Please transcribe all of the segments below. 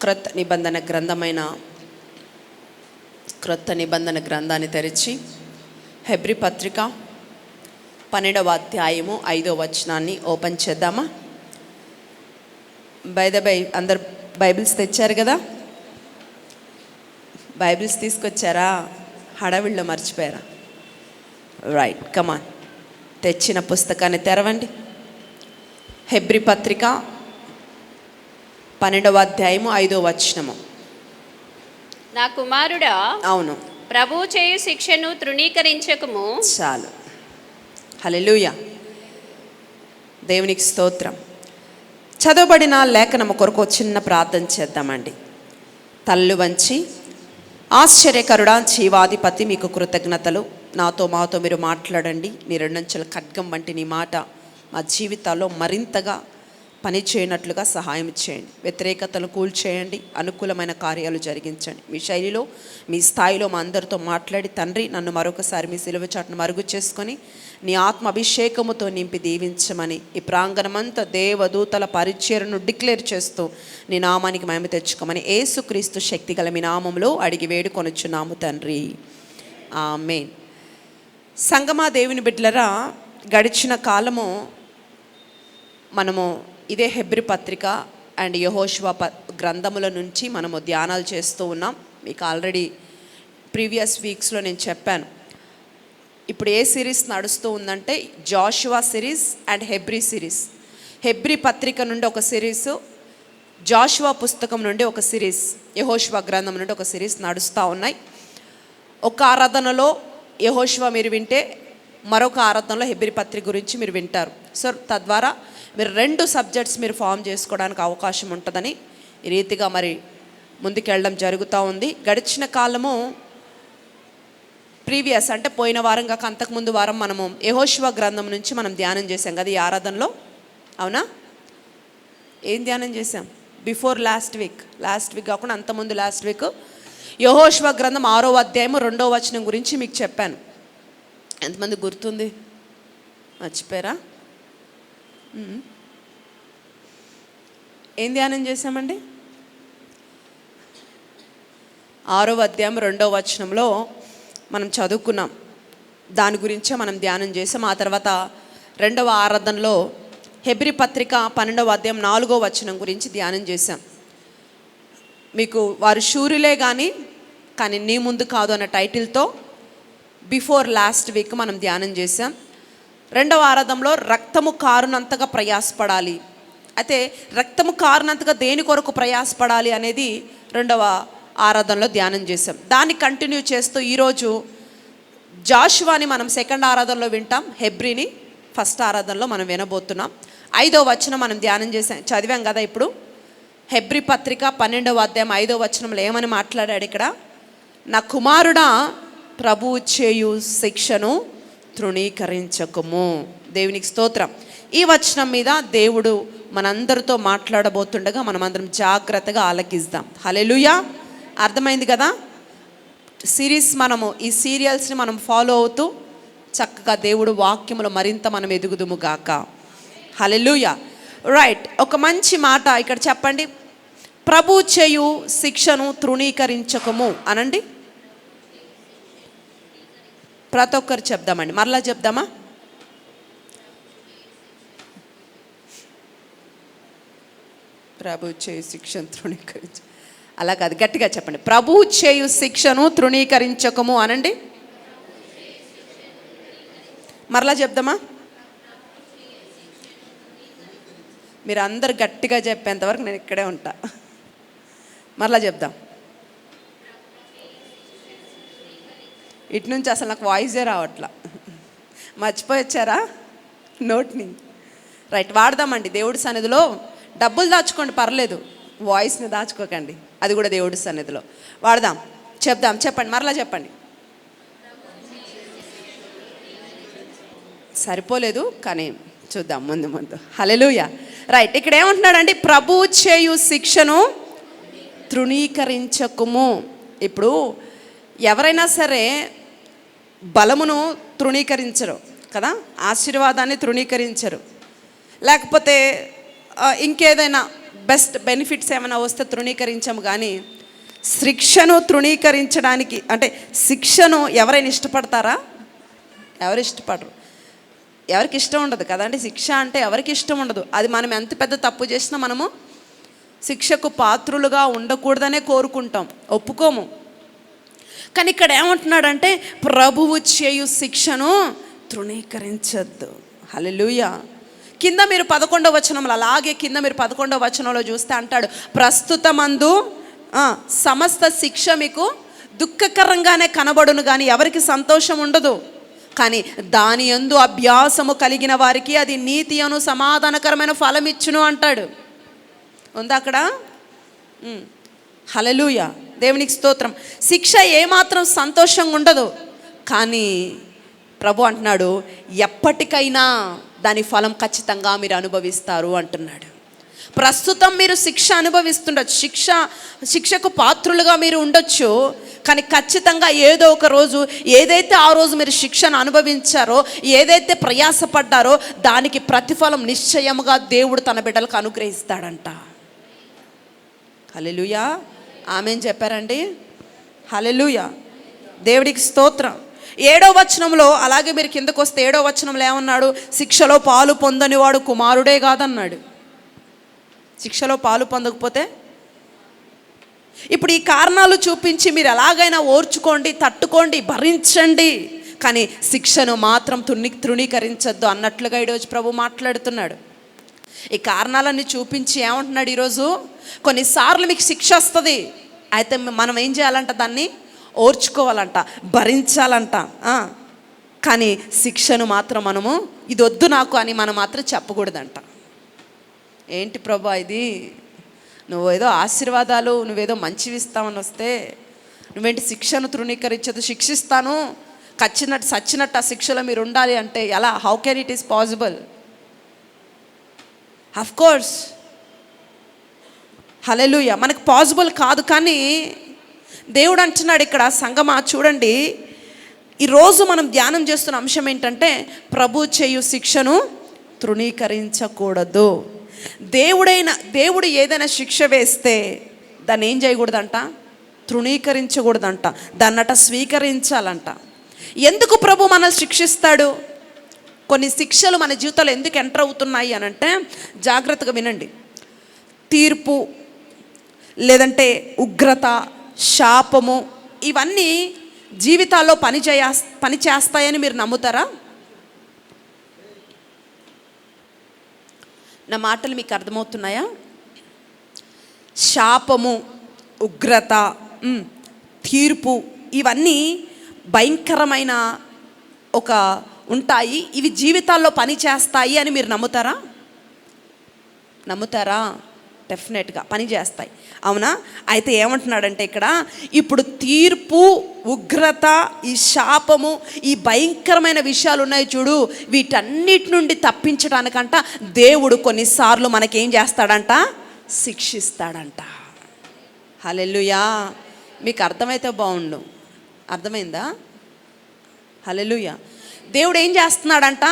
క్రొత్త నిబంధన గ్రంథాన్ని తెరిచి హెబ్రీ పత్రిక 12వ అధ్యాయము 5వ వచనాన్ని ఓపెన్ చేద్దామా? బై అందరు బైబిల్స్ తెచ్చారు కదా? బైబిల్స్ తీసుకొచ్చారా? హడావిడిలో మర్చిపోయారా? రైట్, కమాన్. తెచ్చిన పుస్తకాన్ని తెరవండి. హెబ్రీ పత్రిక 12వ అధ్యాయము 5వ వచనము. నా కుమారుడా, అవును, ప్రభువు చేయు శిక్షను తృణీకరించకము. చాలు. హల్లెలూయా, దేవునికి స్తోత్రం. చదవబడిన లేఖనము కొరకు చిన్న ప్రార్థన చేద్దామండి. తల్లు వంచి, ఆశ్చర్యకరుడా, జీవాధిపతి, మీకు కృతజ్ఞతలు. మాతో మీరు మాట్లాడండి. నీ రెండంచెల ఖడ్గం వంటి నీ మాట మా జీవితాల్లో మరింతగా పనిచేయనట్లుగా సహాయం చేయండి. వ్యతిరేకతను కూల్చేయండి, అనుకూలమైన కార్యాలు జరిగించండి. మీ శైలిలో, మీ స్థాయిలో మా అందరితో మాట్లాడి తండ్రి, నన్ను మరొకసారి మీ సిలువ చాటును మరుగు చేసుకొని నీ ఆత్మ అభిషేకముతో నింపి దీవించమని ఈ ప్రాంగణమంతా దేవదూతల పరిచర్యను డిక్లేర్ చేస్తూ నీ నామానికి మహిమ తెచ్చుకోమని యేసుక్రీస్తు శక్తిగల మీ నామంలో అడిగి వేడుకొనుచున్నాము తండ్రి, ఆమేన్. సంగమా దేవుని బిడ్డలరా, గడిచిన కాలము మనము ఇదే హెబ్రీ పత్రిక అండ్ యెహోషువ గ్రంథముల నుంచి మనము ధ్యానాలు చేస్తూ ఉన్నాం. మీకు ఆల్రెడీ ప్రీవియస్ వీక్స్లో నేను చెప్పాను. ఇప్పుడు ఏ సిరీస్ నడుస్తూ ఉందంటే Joshua series and Hebrew series. Hebrew పత్రిక నుండి ఒక సిరీసు, జాషువా పుస్తకం నుండి ఒక సిరీస్, యెహోషువ గ్రంథం నుండి ఒక సిరీస్ నడుస్తూ ఉన్నాయి. ఒక ఆరాధనలో యెహోషువ మీరు వింటే మరొక ఆరాధనలో హెబ్రీ పత్రిక గురించి మీరు వింటారు. సో తద్వారా మీరు 2 సబ్జెక్ట్స్ మీరు ఫామ్ చేసుకోవడానికి అవకాశం ఉంటుందని ఈ రీతిగా మరి ముందుకెళ్ళడం జరుగుతూ ఉంది. గడిచిన కాలము ప్రీవియస్ అంటే పోయిన వారం కాక అంతకుముందు వారం మనము యెహోషువ గ్రంథం నుంచి మనం ధ్యానం చేసాం కదా ఈ ఆరాధనలో, అవునా? ఏం ధ్యానం చేసాం? బిఫోర్ లాస్ట్ వీక్ కాకుండా అంతకుముందు లాస్ట్ వీక్ యెహోషువ గ్రంథం 6వ అధ్యాయము 2వ వచనం గురించి మీకు చెప్పాను. ఎంతమంది గుర్తుంది? మర్చిపోయారా? ఏం ధ్యానం చేశామండి? 6వ అధ్యాయం 2వ వచనంలో మనం చదువుకున్నాం. దాని గురించే మనం ధ్యానం చేసాం. ఆ తర్వాత 2వ ఆరాధనలో హెబ్రీ పత్రిక 12వ అధ్యాయం 4వ వచనం గురించి ధ్యానం చేశాం. మీకు వారు శూరులే కానీ నీ ముందు కాదు అన్న టైటిల్తో బిఫోర్ లాస్ట్ వీక్ మనం ధ్యానం చేశాం. 2వ ఆరాధనలో రక్తము కారునంతగా ప్రయాసపడాలి. అయితే రక్తము కారునంతగా దేని కొరకు ప్రయాసపడాలి అనేది 2వ ఆరాధనలో ధ్యానం చేసాం. దాన్ని కంటిన్యూ చేస్తూ ఈరోజు జాషువాని మనం 2వ ఆరాధనలో వింటాం, హెబ్రీని 1వ ఆరాధనలో మనం వినబోతున్నాం. 5వ వచనం మనం ధ్యానం చదివాం కదా. ఇప్పుడు హెబ్రీ పత్రిక 12వ అధ్యాయం 5వ వచనంలో ఏమని మాట్లాడాడు ఇక్కడ? నా కుమారుడా, ప్రభువు చేయు శిక్షను తృణీకరించకము. దేవునికి స్తోత్రం. ఈ వచనం మీద దేవుడు మనందరితో మాట్లాడబోతుండగా మనమందరం జాగ్రత్తగా ఆలకిద్దాం. హల్లెలూయా. అర్థమైంది కదా? ఈ సీరియల్స్ని మనం ఫాలో అవుతూ చక్కగా దేవుడు వాక్యములో మరింత మనం ఎదుగుదుము గాక. హల్లెలూయా. రైట్, ఒక మంచి మాట ఇక్కడ చెప్పండి. ప్రభు చేయు శిక్షను తృణీకరించకము అనండి. ప్రతి ఒక్కరు చెప్దామండి. మరలా చెప్దామా? ప్రభు చేయు శిక్షను తృణీకరించ అలా కాదు, గట్టిగా చెప్పండి. ప్రభు చేయు శిక్షను తృణీకరించకము అనండి. మరలా చెప్దామా? మీరు అందరు గట్టిగా చెప్పేంతవరకు నేను ఇక్కడే ఉంటా. మరలా చెప్దాం. ఇటు నుంచి అసలు నాకు వాయిసే రావట్లా. మర్చిపోయొచ్చారా నోట్ని? రైట్, వాడదామండి. దేవుడి సన్నిధిలో డబ్బులు దాచుకోండి, పర్లేదు, వాయిస్ని దాచుకోకండి. అది కూడా దేవుడి సన్నిధిలో వాడదాం. చెప్దాం, చెప్పండి, మరలా చెప్పండి. సరిపోలేదు కానీ చూద్దాం ముందు. హల్లెలూయా. రైట్, ఇక్కడ ఏమంటున్నాడండి? ప్రభు చేయు శిక్షను తృణీకరించకుము. ఇప్పుడు ఎవరైనా సరే బలమును తృణీకరించరు కదా, ఆశీర్వాదాన్ని తృణీకరించరు, లేకపోతే ఇంకేదైనా బెస్ట్ బెనిఫిట్స్ ఏమైనా వస్తే తృణీకరించాము, కానీ శిక్షను తృణీకరించడానికి అంటే శిక్షను ఎవరైనా ఇష్టపడతారా? ఎవరు ఇష్టపడరు. ఎవరికి ఇష్టం ఉండదు కదండి. శిక్ష అంటే ఎవరికి ఇష్టం ఉండదు. అది మనం ఎంత పెద్ద తప్పు చేసినా మనము శిక్షకు పాత్రులుగా ఉండకూడదనే కోరుకుంటాం, ఒప్పుకోము. కానీ ఇక్కడ ఏమంటున్నాడంటే ప్రభువు చేయు శిక్షను తృణీకరించద్దు. హల్లెలూయా. కింద మీరు 11వ వచనంలో, అలాగే కింద మీరు 11వ వచనంలో చూస్తే అంటాడు, ప్రస్తుతమందు సమస్త శిక్ష మీకు దుఃఖకరంగానే కనబడును, కానీ ఎవరికి సంతోషం ఉండదు. కానీ దాని యందు అభ్యాసము కలిగిన వారికి అది నీతి అను సమాధానకరమైన ఫలం ఇచ్చును అంటాడు. ఉందా అక్కడ? హల్లెలూయా, దేవునికి స్తోత్రం. శిక్ష ఏమాత్రం సంతోషంగా ఉండదు, కానీ ప్రభు అంటున్నాడు ఎప్పటికైనా దాని ఫలం ఖచ్చితంగా మీరు అనుభవిస్తారు అంటున్నాడు. ప్రస్తుతం మీరు శిక్ష అనుభవిస్తుండొచ్చు, శిక్షకు పాత్రులుగా మీరు ఉండొచ్చు, కానీ ఖచ్చితంగా ఏదో ఒక రోజు ఏదైతే ఆ రోజు మీరు శిక్షను అనుభవించారో, ఏదైతే ప్రయాసపడ్డారో దానికి ప్రతిఫలం నిశ్చయముగా దేవుడు తన బిడ్డలకు అనుగ్రహిస్తాడంట. హల్లెలూయా, ఆమేన్ చెప్పారండి. హల్లెలూయా, దేవుడికి స్తోత్రం. 7వ వచనంలో, అలాగే మీరు కిందకు వస్తే 7వ వచనంలో ఏమన్నాడు? శిక్షలో పాలు పొందని వాడు కుమారుడే కాదన్నాడు. శిక్షలో పాలు పొందకపోతే, ఇప్పుడు ఈ కారణాలు చూపించి మీరు ఎలాగైనా ఓర్చుకోండి, తట్టుకోండి, భరించండి, కానీ శిక్షను మాత్రం తృణీకరించద్దు అన్నట్లుగా ఈరోజు ప్రభు మాట్లాడుతున్నాడు. ఈ కారణాలన్నీ చూపించి ఏమంటున్నాడు ఈరోజు? కొన్నిసార్లు మీకు శిక్ష వస్తుంది, అయితే మనం ఏం చేయాలంట? దాన్ని ఓర్చుకోవాలంట, భరించాలంట. కానీ శిక్షను మాత్రం మనము ఇది వద్దు నాకు అని మనం మాత్రం చెప్పకూడదంట. ఏంటి ప్రభా ఇది? నువ్వేదో ఆశీర్వాదాలు, నువ్వేదో మంచివి ఇస్తామని వస్తే నువ్వేంటి శిక్షను తృణీకరించదు, శిక్షిస్తాను సచ్చినట్టు ఆ శిక్షలో మీరు ఉండాలి అంటే ఎలా? How can it is possible? Of course, hallelujah, మనకు పాసిబుల్ కాదు. కానీ దేవుడు అంటున్నాడు ఇక్కడ, సంగమా చూడండి, ఈరోజు మనం ధ్యానం చేస్తున్న అంశం ఏంటంటే ప్రభు చేయు శిక్షను తృణీకరించకూడదు. దేవుడు ఏదైనా శిక్ష వేస్తే దాన్ని ఏం చేయకూడదంట? తృణీకరించకూడదంట, దాన్నట స్వీకరించాలంట. ఎందుకు ప్రభు మనల్ని శిక్షిస్తాడు? కొన్ని శిక్షలు మన జీవితంలో ఎందుకు ఎంటర్ అవుతున్నాయి అని అంటే జాగ్రత్తగా వినండి. తీర్పు, లేదంటే ఉగ్రత, శాపము, ఇవన్నీ జీవితాల్లో పని చేస్తాయని మీరు నమ్ముతారా? నా మాటలు మీకు అర్థమవుతున్నాయా? శాపము, ఉగ్రత, తీర్పు, ఇవన్నీ భయంకరమైన ఒక ఉంటాయి. ఇవి జీవితాల్లో పని చేస్తాయి అని మీరు నమ్ముతారా? డెఫినెట్గా పని చేస్తాయి, అవునా? అయితే ఏమంటున్నాడంటే ఇక్కడ, ఇప్పుడు తీర్పు, ఉగ్రత, ఈ శాపము, ఈ భయంకరమైన విషయాలు ఉన్నాయి చూడు, వీటన్నిటి నుండి తప్పించడానికంట దేవుడు కొన్నిసార్లు మనకేం చేస్తాడంట? శిక్షిస్తాడంట. హల్లెలూయా, మీకు అర్థమైతే బాగుండు. అర్థమైందా? హల్లెలూయా. దేవుడు ఏం చేస్తున్నాడంట?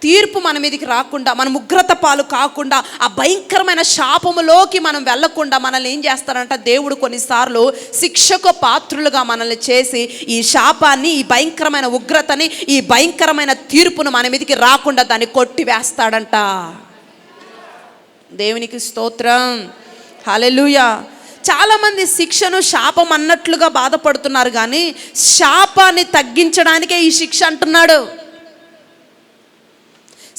తీర్పు మన మీదకి రాకుండా, మనం ఉగ్రత పాలు కాకుండా, ఆ భయంకరమైన శాపములోకి మనం వెళ్ళకుండా మనల్ని ఏం చేస్తాడంట? దేవుడు కొన్నిసార్లు శిక్షకు పాత్రులుగా మనల్ని చేసి ఈ శాపాన్ని, ఈ భయంకరమైన ఉగ్రతని, ఈ భయంకరమైన తీర్పును మన మీదకి రాకుండా దాన్ని కొట్టి వేస్తాడంట. దేవునికి స్తోత్రం. హల్లెలూయా. చాలామంది శిక్షను శాపం అన్నట్లుగా బాధపడుతున్నారు, కానీ శాపాన్ని తగ్గించడానికే ఈ శిక్ష అంటున్నాడు.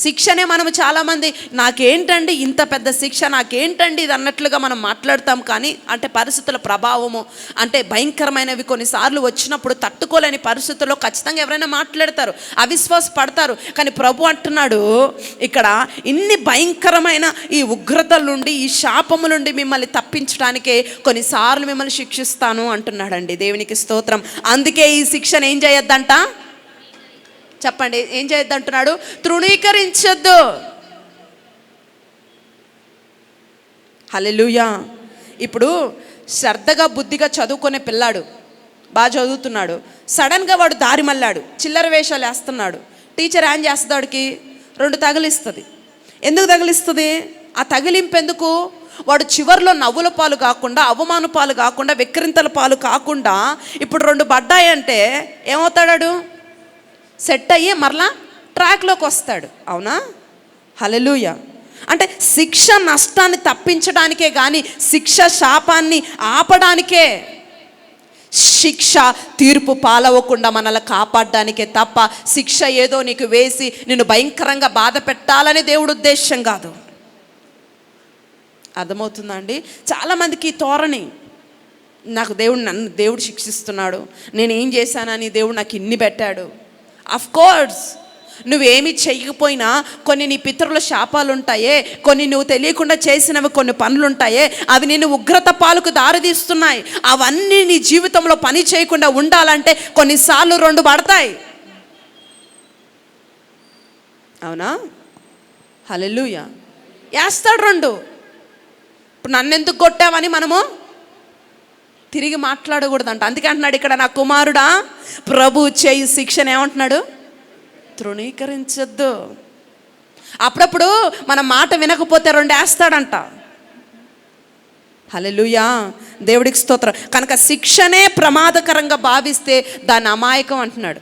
శిక్షనే మనం చాలామంది, నాకేంటండి ఇంత పెద్ద శిక్ష, నాకేంటండి ఇది అన్నట్లుగా మనం మాట్లాడతాం. కానీ అంటే పరిస్థితుల ప్రభావము, అంటే భయంకరమైనవి కొన్నిసార్లు వచ్చినప్పుడు తట్టుకోలేని పరిస్థితుల్లో ఖచ్చితంగా ఎవరైనా మాట్లాడతారు, అవిశ్వాస పడతారు. కానీ ప్రభు అంటున్నాడు ఇక్కడ, ఇన్ని భయంకరమైన ఈ ఉగ్రతల నుండి, ఈ శాపము నుండి మిమ్మల్ని తప్పించడానికే కొన్నిసార్లు మిమ్మల్ని శిక్షిస్తాను అంటున్నాడండి. దేవునికి స్తోత్రం. అందుకే ఈ శిక్షను ఏం చేయొద్దంట? చెప్పండి, ఏం చేయొద్దు అంటున్నాడు? తృణీకరించొద్దు. హల్లెలూయా. ఇప్పుడు శ్రద్ధగా బుద్ధిగా చదువుకునే పిల్లాడు బాగా చదువుతున్నాడు, సడన్గా వాడు దారి మళ్ళాడు, చిల్లర వేషాలు వేస్తున్నాడు. టీచర్ ఏం చేస్తుంది? వాడికి 2 తగిలిస్తుంది. ఎందుకు తగిలిస్తుంది? ఆ తగిలింపు ఎందుకు? వాడు చివర్లో నవ్వుల పాలు కాకుండా, అవమాన పాలు కాకుండా, వెక్కిరింతల పాలు కాకుండా ఇప్పుడు 2 పడ్డాయంటే ఏమవుతాడు? సెట్ అయ్యి మరలా ట్రాక్లోకి వస్తాడు. అవునా? హల్లెలూయా. అంటే శిక్ష నష్టాన్ని తప్పించడానికే కానీ శిక్ష శాపాన్ని ఆపడానికే. శిక్ష తీర్పు పాలవకుండా మనల్ని కాపాడడానికే తప్ప శిక్ష ఏదో నీకు వేసి నిన్ను భయంకరంగా బాధ పెట్టాలని దేవుడు ఉద్దేశం కాదు. అర్థమవుతుందా అండి? చాలామందికి ఈ ధోరణి, నన్ను దేవుడు శిక్షిస్తున్నాడు, నేను ఏం చేశానని దేవుడు నాకు ఇన్ని పెట్టాడు. అఫ్ కోర్స్ నువ్వేమి చెయ్యకపోయినా కొన్ని నీ పితరుల శాపాలు ఉంటాయే, కొన్ని నువ్వు తెలియకుండా చేసినవి కొన్ని పనులు ఉంటాయే, అవి నేను ఉగ్రత పాలకు దారితీస్తున్నాయి. అవన్నీ నీ జీవితంలో పని చేయకుండా ఉండాలంటే కొన్నిసార్లు 2 పడతాయి. అవునా? హల్లెలూయా. వేస్తాడు 2. ఇప్పుడు నన్ను ఎందుకు కొట్టావని మనము తిరిగి మాట్లాడకూడదంట. అందుకే అంటున్నాడు ఇక్కడ, నా కుమారుడా ప్రభు చేయి శిక్షను ఏమంటున్నాడు? తృణీకరించొద్దు. అప్పుడప్పుడు మన మాట వినకపోతే 2 వేస్తాడంట. హల్లెలూయా, దేవుడికి స్తోత్రం. కనుక శిక్షనే ప్రమాదకరంగా భావిస్తే దాన్ని అమాయకం అంటున్నాడు.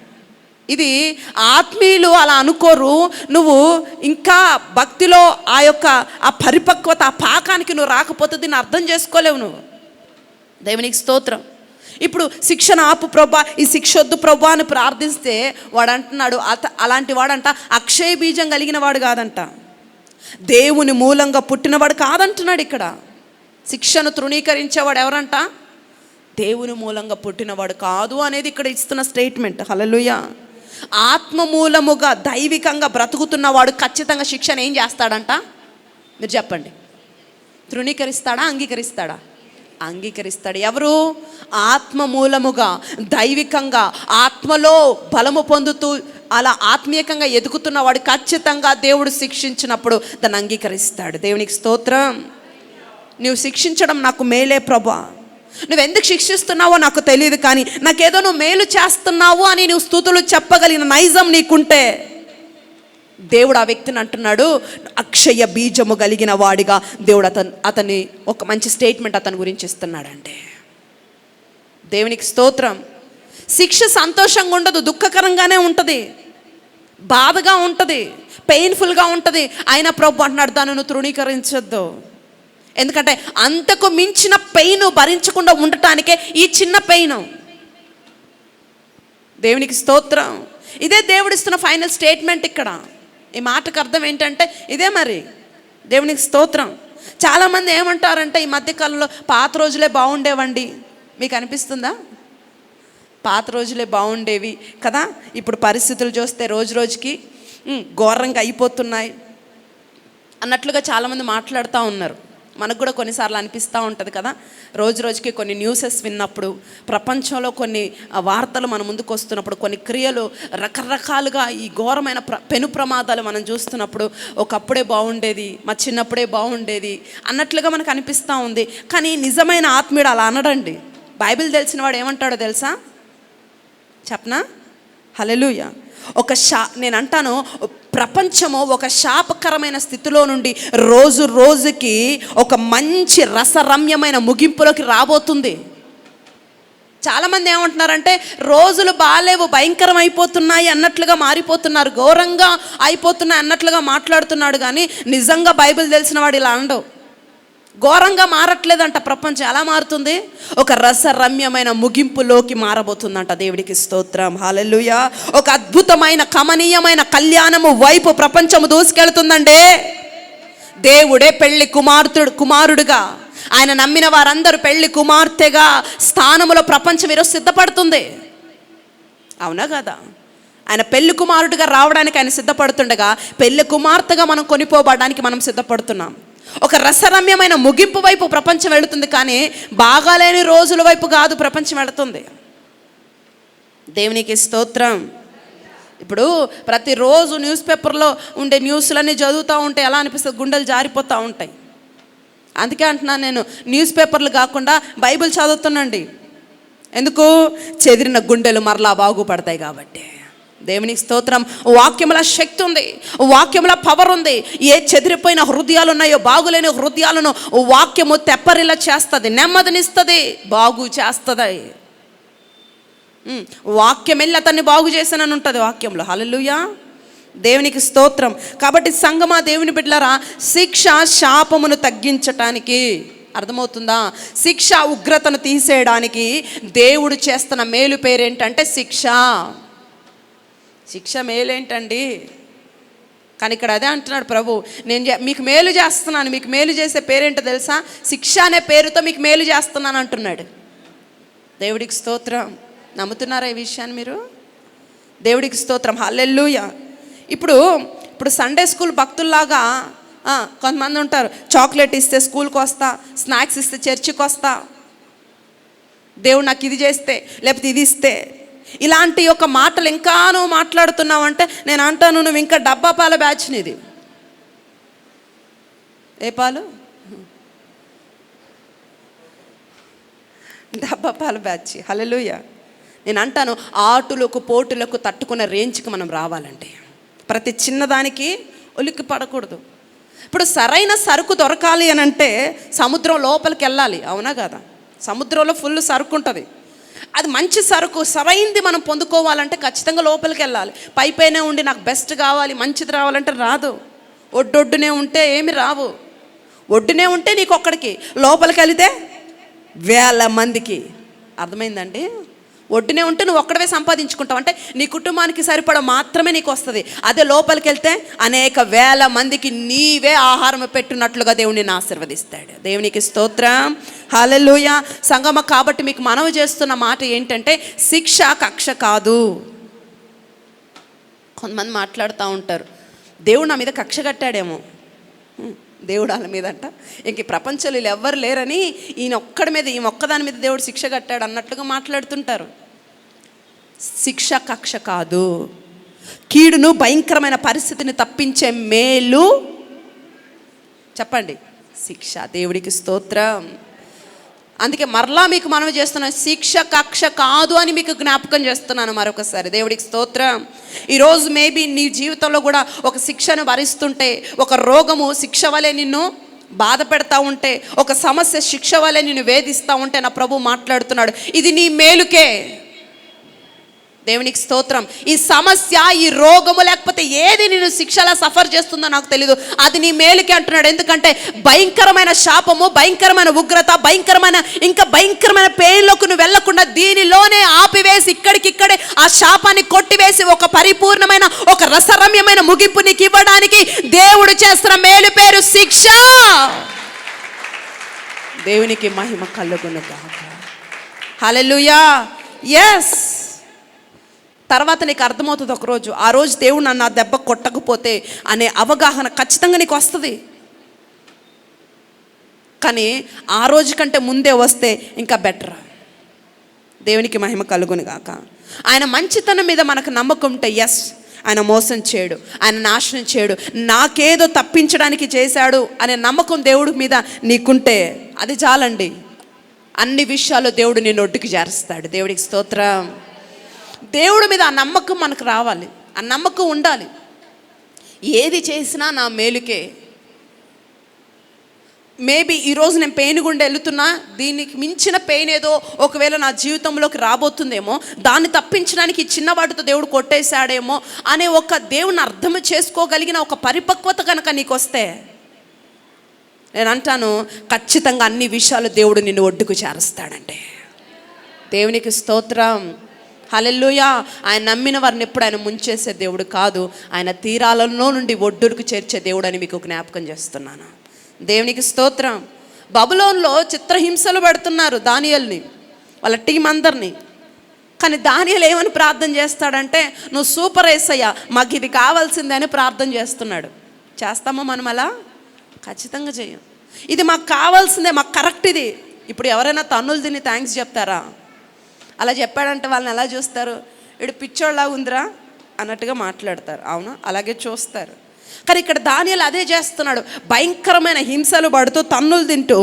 ఇది ఆత్మీయులు అలా అనుకోరు. నువ్వు ఇంకా భక్తిలో ఆ పరిపక్వత, ఆ పాకానికి నువ్వు రాకపోతే దీన్ని అర్థం చేసుకోలేవు నువ్వు. దేవునికి స్తోత్రం. ఇప్పుడు శిక్షను ఆపు ప్రభా, ఈ శిక్ష వద్దు ప్రభా అని ప్రార్థిస్తే వాడు అంటున్నాడు, అలాంటి వాడంట అక్షయ బీజం కలిగిన వాడు కాదంట, దేవుని మూలంగా పుట్టినవాడు కాదంటున్నాడు ఇక్కడ. శిక్షను తృణీకరించేవాడు ఎవరంట? దేవుని మూలంగా పుట్టినవాడు కాదు అనేది ఇక్కడ ఇస్తున్న స్టేట్మెంట్. హల్లెలూయా. ఆత్మ మూలముగా దైవికంగా బ్రతుకుతున్నవాడు ఖచ్చితంగా శిక్షను ఏం చేస్తాడంట? మీరు చెప్పండి. తృణీకరిస్తాడా? అంగీకరిస్తాడా? అంగీకరిస్తాడు. ఎవరు? ఆత్మ మూలముగా దైవికంగా ఆత్మలో బలము పొందుతూ అలా ఆత్మీయంగా ఎదుగుతున్నవాడు ఖచ్చితంగా దేవుడు శిక్షించినప్పుడు దాన్ని అంగీకరిస్తాడు. దేవునికి స్తోత్రం. నువ్వు శిక్షించడం నాకు మేలే ప్రభా, నువ్వెందుకు శిక్షిస్తున్నావో నాకు తెలియదు, కానీ నాకేదో నువ్వు మేలు చేస్తున్నావు అని నువ్వు స్తుతులు చెప్పగలిగిన నైజం నీకుంటే దేవుడు ఆ వ్యక్తిని అంటున్నాడు అక్షయ బీజము కలిగిన వాడిగా. దేవుడు అతన్ని ఒక మంచి స్టేట్మెంట్ అతని గురించి ఇస్తున్నాడంటే. దేవునికి స్తోత్రం. శిక్ష సంతోషంగా ఉండదు, దుఃఖకరంగానే ఉంటుంది, బాధగా ఉంటుంది, పెయిన్ఫుల్గా ఉంటుంది. అయినా ప్రభు అంటున్నాడు దాన్ని నువ్వు తృణీకరించొద్దు. ఎందుకంటే అంతకు మించిన పెయిన్ భరించకుండా ఉండటానికే ఈ చిన్న పెయిన్. దేవునికి స్తోత్రం. ఇదే దేవుడు ఇస్తున్న ఫైనల్ స్టేట్మెంట్ ఇక్కడ. ఈ మాటకు అర్థం ఏంటంటే ఇదే మరి. దేవునికి స్తోత్రం. చాలామంది ఏమంటారంటే ఈ మధ్యకాలంలో పాత రోజులే బాగుండేవండి. మీకు అనిపిస్తుందా? పాత రోజులే బాగుండేవి కదా, ఇప్పుడు పరిస్థితులు చూస్తే రోజు రోజుకి ఘోరంగా అయిపోతున్నాయి అన్నట్లుగా చాలామంది మాట్లాడుతూ ఉన్నారు. మనకు కూడా కొన్నిసార్లు అనిపిస్తూ ఉంటుంది కదా, రోజు రోజుకి కొన్ని న్యూసెస్ విన్నప్పుడు, ప్రపంచంలో కొన్ని వార్తలు మన ముందుకు వస్తున్నప్పుడు, కొన్ని క్రియలు రకరకాలుగా ఈ ఘోరమైన పెను ప్రమాదాలు మనం చూస్తున్నప్పుడు ఒకప్పుడే బాగుండేది, మా చిన్నప్పుడే బాగుండేది అన్నట్లుగా మనకు అనిపిస్తూ ఉంది. కానీ నిజమైన ఆత్మీయుడు అలా అనడండి. బైబిల్ తెలిసిన వాడు ఏమంటాడో తెలుసా? చెప్పనా? హల్లెలూయా. నేను అంటాను, ప్రపంచము ఒక శాపకరమైన స్థితిలో నుండి రోజు రోజుకి ఒక మంచి రసరమ్యమైన ముగింపులోకి రాబోతుంది. చాలామంది ఏమంటున్నారంటే రోజులు బాలేవు, భయంకరం అయిపోతున్నాయి అన్నట్లుగా మారిపోతున్నారు, ఘోరంగా అయిపోతున్నాయి అన్నట్లుగా మాట్లాడుతున్నాడు. కానీ నిజంగా బైబిల్ తెలిసిన వాడు ఇలా అనడు. ఘోరంగా మారట్లేదంట ప్రపంచం. ఎలా మారుతుంది? ఒక రసరమ్యమైన ముగింపులోకి మారబోతుందంట. దేవుడికి స్తోత్రం. హల్లెలూయా. ఒక అద్భుతమైన కమనీయమైన కళ్యాణము వైపు ప్రపంచము దూసుకెళ్తుందండి. దేవుడే పెళ్లి కుమారుడుగా, ఆయన నమ్మిన వారందరూ పెళ్లి కుమార్తెగా స్థానములో ప్రపంచం ఈరోజు సిద్ధపడుతుంది. అవునా కదా? ఆయన పెళ్లి కుమారుడిగా రావడానికి ఆయన సిద్ధపడుతుండగా పెళ్లి కుమార్తెగా మనం కొనిపోబడడానికి మనం సిద్ధపడుతున్నాం. ఒక రసరమ్యమైన ముగింపు వైపు ప్రపంచం వెళుతుంది, కానీ బాగాలేని రోజుల వైపు కాదు ప్రపంచం వెళుతుంది. దేవునికి స్తోత్రం. ఇప్పుడు ప్రతిరోజు న్యూస్ పేపర్లో ఉండే న్యూస్లన్నీ చదువుతూ ఉంటే ఎలా అనిపిస్తుంది? గుండెలు జారిపోతూ ఉంటాయి. అందుకే అంటున్నాను, నేను న్యూస్ పేపర్లు కాకుండా బైబిల్ చదువుతున్నాండి. ఎందుకు? చెదిరిన గుండెలు మరలా బాగుపడతాయి కాబట్టి. దేవునికి స్తోత్రం. వాక్యముల శక్తి ఉంది, వాక్యముల పవర్ ఉంది. ఏ చెదిరిపోయిన హృదయాలు ఉన్నాయో, బాగులేని హృదయాలను వాక్యము తెప్పరిలా చేస్తుంది, నెమ్మదినిస్తుంది, బాగు చేస్తుంది. వాక్యం వెళ్ళి అతన్ని బాగు చేశానని ఉంటుంది వాక్యంలో. హల్లెలూయా, దేవునికి స్తోత్రం. కాబట్టి సంగమా, దేవుని బిడ్డలారా, శిక్ష శాపమును తగ్గించటానికి, అర్థమవుతుందా? శిక్ష ఉగ్రతను తీసేయడానికి దేవుడు చేస్తున్న మేలు పేరేంటంటే శిక్ష. శిక్ష మేలేంటండి? కానీ ఇక్కడ అదే అంటున్నాడు ప్రభు, నేను మీకు మేలు చేస్తున్నాను. మీకు మేలు చేసే పేరేంటో తెలుసా? శిక్ష అనే పేరుతో మీకు మేలు చేస్తున్నాను అంటున్నాడు. దేవుడికి స్తోత్రం. నమ్ముతున్నారా ఈ విషయాన్ని మీరు? దేవుడికి స్తోత్రం. హల్లెలూయా. ఇప్పుడు సండే స్కూల్ భక్తుల్లాగా కొంతమంది ఉంటారు. చాక్లెట్ ఇస్తే స్కూల్కి వస్తా, స్నాక్స్ ఇస్తే చర్చికి వస్తా, దేవుడు నాకు ఇది చేస్తే లేకపోతే ఇది ఇస్తే, ఇలాంటి ఒక మాటలు ఇంకా నువ్వు మాట్లాడుతున్నావు అంటే నేను అంటాను, నువ్వు ఇంకా డబ్బా పాల బ్యాచ్ నీది. ఏ పాలు? డబ్బా పాల బ్యాచ్. హల్లెలూయా. నేను అంటాను, ఆటులకు పోటులకు తట్టుకునే రేంజ్కి మనం రావాలంటే ప్రతి చిన్నదానికి ఉలిక్కి పడకూడదు. ఇప్పుడు సరైన సరుకు దొరకాలి అని అంటే సముద్రం లోపలికి వెళ్ళాలి, అవునా కదా? సముద్రంలో ఫుల్ సరుకు ఉంటుంది. అది మంచి సరుకు, సరైనది మనం పొందుకోవాలంటే ఖచ్చితంగా లోపలికి వెళ్ళాలి. పైపైనే ఉండి నాకు బెస్ట్ కావాలి, మంచిది రావాలంటే రాదు. ఒడ్డొడ్డునే ఉంటే ఏమి రావు. ఒడ్డునే ఉంటే నీకు ఒక్కడికి, లోపలికి వెళితే వేల మందికి. అర్థమైందండి? ఒడ్డునే ఉంటే నువ్వు ఒక్కడవే సంపాదించుకుంటావు, అంటే నీ కుటుంబానికి సరిపడ మాత్రమే నీకు వస్తుంది. అదే లోపలికి వెళ్తే అనేక వేల మందికి నీవే ఆహారం పెట్టున్నట్లుగా దేవుడు నిన్ను ఆశీర్వదిస్తాడు. దేవునికి స్తోత్రం. హల్లెలూయా. సంగమ, కాబట్టి మీకు మనవి చేస్తున్న మాట ఏంటంటే శిక్ష కక్ష కాదు. కొంతమంది మాట్లాడుతూ ఉంటారు, దేవుడు నా మీద కక్ష కట్టాడేమో. దేవుడు వాళ్ళ మీద అంట ఇంక ప్రపంచంలో వీళ్ళు ఎవ్వరు లేరని ఈయన ఒక్కడి మీద, ఈ ఒక్కదాని మీద దేవుడు శిక్ష కట్టాడు అన్నట్లుగా మాట్లాడుతుంటారు. శిక్ష కక్ష కాదు. కీడును, భయంకరమైన పరిస్థితిని తప్పించే మేలు, చెప్పండి, శిక్ష. దేవుడికి స్తోత్రం. అందుకే మరలా మీకు మనవి చేస్తున్నాను, శిక్ష కక్ష కాదు అని మీకు జ్ఞాపకం చేస్తున్నాను మరొకసారి. దేవుడికి స్తోత్రం. ఈరోజు మేబీ నీ జీవితంలో కూడా ఒక శిక్షను భరిస్తుంటే, ఒక రోగము శిక్ష వలె నిన్ను బాధ పెడతా ఉంటే, ఒక సమస్య శిక్ష వలె నిన్ను వేధిస్తూ ఉంటే నా ప్రభు మాట్లాడుతున్నాడు, ఇది నీ మేలుకే. దేవునికి స్తోత్రం. ఈ సమస్య, ఈ రోగము, లేకపోతే ఏది నేను శిక్షలా సఫర్ చేస్తుందో నాకు తెలీదు, అది నీ మేలుకే అంటున్నాడు. ఎందుకంటే భయంకరమైన శాపము, భయంకరమైన ఉగ్రత, ఇంకా భయంకరమైన పెయిన్లోకి నువ్వు వెళ్లకుండా దీనిలోనే ఆపివేసి ఇక్కడికిక్కడే ఆ శాపాన్ని కొట్టివేసి ఒక పరిపూర్ణమైన, ఒక రసరమ్యమైన ముగింపు నీకు ఇవ్వడానికి దేవుడు చేస్తున్న మేలు పేరు శిక్ష. దేవునికి మహిమ కలుగును గాక. హల్లెలూయా. ఎస్. తర్వాత నీకు అర్థమవుతుంది ఒకరోజు, ఆ రోజు దేవుడు నన్ను ఆ దెబ్బ కొట్టకపోతే అనే అవగాహన ఖచ్చితంగా నీకు వస్తుంది. కానీ ఆ రోజు కంటే ముందే వస్తే ఇంకా బెటర్. దేవునికి మహిమ కలుగును గాక. ఆయన మంచితనం మీద మనకు నమ్మకం ఉంటే, ఎస్, ఆయన మోసం చేయడు, ఆయన నాశనం చేయడు, నాకేదో తప్పించడానికి చేశాడు అనే నమ్మకం దేవుడి మీద నీకుంటే అది చాలండి. అన్ని విషయాల్లో దేవుడు నిన్ను ఒడ్డుకి చేరుస్తాడు. దేవుడికి స్తోత్రం. దేవుడి మీద ఆ నమ్మకం మనకు రావాలి, ఆ నమ్మకం ఉండాలి. ఏది చేసినా నా మేలుకే. మేబీ ఈరోజు నేను పెయిన్ గుండా వెళుతున్నా, దీనికి మించిన పెయిన్ ఏదో ఒకవేళ నా జీవితంలోకి రాబోతుందేమో, దాన్ని తప్పించడానికి చిన్న వాటితో దేవుడు కొట్టేశాడేమో అనే ఒక దేవుని అర్థం చేసుకోగలిగిన ఒక పరిపక్వత కనుక నీకు వస్తే, నేను అంటాను ఖచ్చితంగా అన్ని విషయాలు దేవుడు నిన్ను ఒడ్డుకు చేరుస్తాడంటే. దేవునికి స్తోత్రం. హల్లెలూయా. ఆయన నమ్మిన వారిని ఎప్పుడు ఆయన ముంచేసే దేవుడు కాదు, ఆయన తీరాలలో నుండి ఒడ్డుకు చేర్చే దేవుడు అని మీకు జ్ఞాపకం చేస్తున్నాను. దేవునికి స్తోత్రం. బబులోన్లో చిత్రహింసలు పెడుతున్నారు దానియేలుని, వాళ్ళ టీం అందరినీ. కానీ దానియేలు ఏమని ప్రార్థన చేస్తాడంటే, నువ్వు సూపర్ యేసయ్యా, మాకు ఇది కావాల్సిందే అని ప్రార్థన చేస్తున్నాడు. చేస్తామో మనం అలా? ఖచ్చితంగా చేయం. ఇది మాకు కావాల్సిందే, మాకు కరెక్ట్ ఇది. ఇప్పుడు ఎవరైనా తన్నులు తిని థ్యాంక్స్ చెప్తారా? అలా చెప్పాడంటే వాళ్ళని ఎలా చూస్తారు? ఇడు పిచ్చోళ్ళలా ఉందిరా అన్నట్టుగా మాట్లాడతారు, అవునా? అలాగే చూస్తారు. కానీ ఇక్కడ దానియేలు అదే చేస్తున్నాడు. భయంకరమైన హింసలు పడుతూ, తన్నులు తింటూ,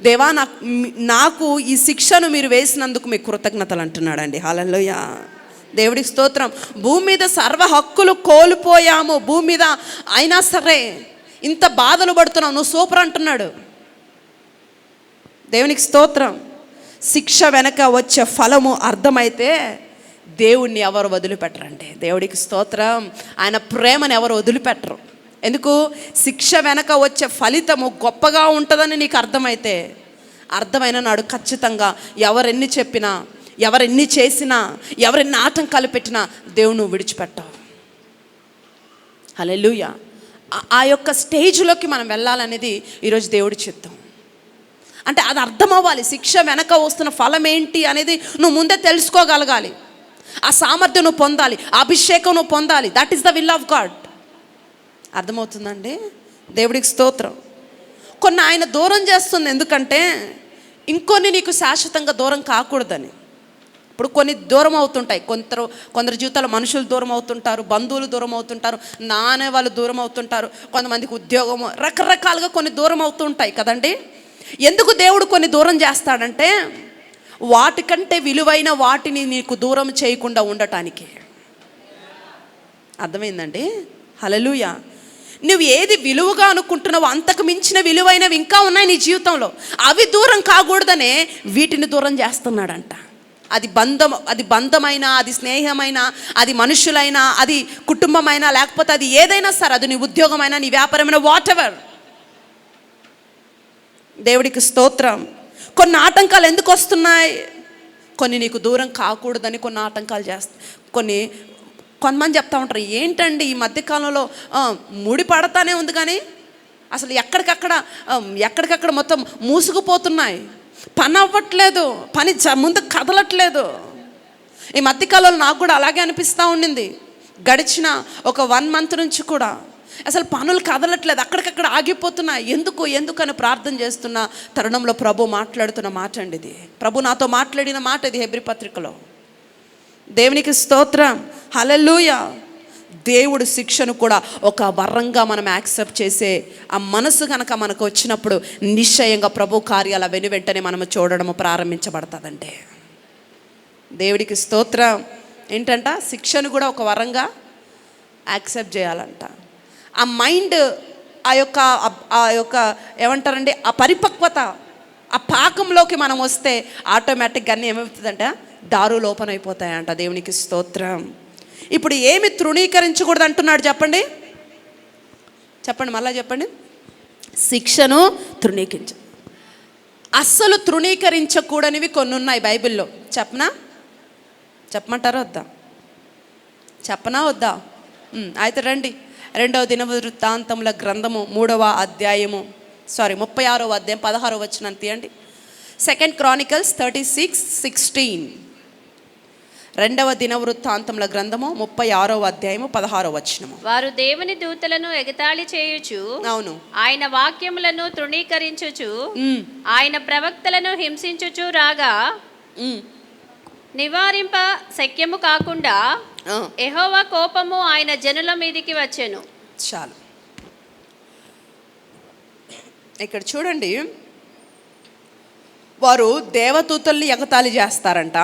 దేవా నాకు ఈ శిక్షను మీరు వేసినందుకు మీకు కృతజ్ఞతలు అంటున్నాడండి. హల్లెలూయా. దేవుడికి స్తోత్రం. భూమి మీద సర్వ హక్కులు కోల్పోయాము, భూమి మీద అయినా సరే ఇంత బాధలు పడుతున్నావు, నువ్వు సూపర్ అంటున్నాడు. దేవునికి స్తోత్రం. శిక్ష వెనక వచ్చే ఫలము అర్థమైతే దేవుణ్ణి ఎవరు వదిలిపెట్టరండి. దేవుడికి స్తోత్రం. ఆయన ప్రేమను ఎవరు వదిలిపెట్టరు. ఎందుకు? శిక్ష వెనక వచ్చే ఫలితము గొప్పగా ఉంటుందని నీకు అర్థమైతే, అర్థమైన నాడు ఖచ్చితంగా ఎవరెన్ని చెప్పినా, ఎవరెన్ని చేసినా, ఎవరెన్ని ఆటంకాలు పెట్టినా దేవుడు నువ్వు విడిచిపెట్టావు. హల్లెలూయా. ఆ యొక్క స్టేజ్లోకి మనం వెళ్ళాలనేది ఈరోజు దేవుడి చిత్తం. అంటే అది అర్థం అవ్వాలి. శిక్ష వెనక వస్తున్న ఫలం ఏంటి అనేది నువ్వు ముందే తెలుసుకోగలగాలి. ఆ సామర్థ్యం నువ్వు పొందాలి, ఆ అభిషేకం నువ్వు పొందాలి. That is the will of God. అర్థమవుతుందండి? దేవుడికి స్తోత్రం. కొన్ని ఆయన దూరం చేస్తుంది ఎందుకంటే ఇంకొన్ని నీకు శాశ్వతంగా దూరం కాకూడదని. ఇప్పుడు కొన్ని దూరం అవుతుంటాయి, కొందరు జీవితాలు మనుషులు దూరం అవుతుంటారు, బంధువులు దూరం అవుతుంటారు, నానే వాళ్ళు దూరం అవుతుంటారు, కొంతమందికి ఉద్యోగము, రకరకాలుగా కొన్ని దూరం అవుతుంటాయి కదండి. ఎందుకు దేవుడు కొన్ని దూరం చేస్తాడంటే వాటికంటే విలువైన వాటిని నీకు దూరం చేయకుండా ఉండటానికి. అర్థమైందండి? హల్లెలూయా. నువ్వు ఏది విలువగా అనుకుంటున్నావో అంతకు మించిన విలువైనవి ఇంకా ఉన్నాయి నీ జీవితంలో. అవి దూరం కాకూడదనే వీటిని దూరం చేస్తున్నాడంట. అది బంధమైనా, అది స్నేహమైనా, అది మనుషులైనా, అది కుటుంబమైనా, లేకపోతే అది ఏదైనా సరే, అది నీ ఉద్యోగమైనా, నీ వ్యాపారమైనా, వాట్ ఎవర్. దేవుడికి స్తోత్రం. కొన్ని ఆటంకాలు ఎందుకు వస్తున్నాయి? కొన్ని నీకు దూరం కాకూడదని కొన్ని ఆటంకాలు కొంతమంది చెప్తా ఉంటారు, ఏంటండి ఈ మధ్యకాలంలో ముడి పడతానే ఉంది కానీ అసలు ఎక్కడికక్కడ మొత్తం మూసుకుపోతున్నాయి, పని అవ్వట్లేదు, పని ముందు కదలట్లేదు. ఈ మధ్యకాలంలో నాకు కూడా అలాగే అనిపిస్తూ ఉండింది. గడిచిన ఒక 1 month నుంచి కూడా అసలు పనులు కదలట్లేదు, అక్కడికక్కడ ఆగిపోతున్నాయి. ఎందుకు అని ప్రార్థన చేస్తున్న తరుణంలో ప్రభు మాట్లాడుతున్న మాట అండి ఇది. ప్రభు నాతో మాట్లాడిన మాట ఇది హెబ్రీ పత్రికలో. దేవునికి స్తోత్రం. హల్లెలూయా. దేవుడు శిక్షను కూడా ఒక వరంగా మనం యాక్సెప్ట్ చేసే ఆ మనసు కనుక మనకు వచ్చినప్పుడు నిశ్చయంగా ప్రభు కార్యాల వెనువెంటనే మనము చూడడము ప్రారంభించబడుతుందంటే. దేవుడికి స్తోత్రం. ఏంటంట? శిక్షను కూడా ఒక వరంగా యాక్సెప్ట్ చేయాలంట. ఆ మైండ్, ఆ యొక్క ఏమంటారండి, ఆ పరిపక్వత, ఆ పాకంలోకి మనం వస్తే ఆటోమేటిక్గా అన్నీ ఏమవుతుందంట, దారులు ఓపెన్ అయిపోతాయంట. దేవునికి స్తోత్రం. ఇప్పుడు ఏమి తృణీకరించకూడదు అంటున్నాడు చెప్పండి, మళ్ళా చెప్పండి. శిక్షను అస్సలు తృణీకరించకూడనివి కొన్ని ఉన్నాయి బైబిల్లో. చెప్పమంటారా వద్దా? చెప్పనా వద్దా? అయితే రండి, 2వ దినవృత్తాంతముల గ్రంథము 3వ అధ్యాయము 36వ అధ్యాయం 16వ వచనం తీయండి. 2 Chronicles 36:16. 2వ దినవృత్తాంతముల గ్రంథము 36వ అధ్యాయము 16వ వచనము. వారు దేవుని దూతలను ఎగతాళి చేయుచు, అవును, ఆయన వాక్యములను తృణీకరించుచు, ఆయన ప్రవక్తలను హింసించుచు రాగా నివారింప శక్యము కాకుండా యెహోవా కోపము ఆయన జనుల మీదికి వచ్చెను. చాలు. ఇక్కడ చూడండి, వారు దేవదూతల్ని ఎగతాళి చేస్తారంట.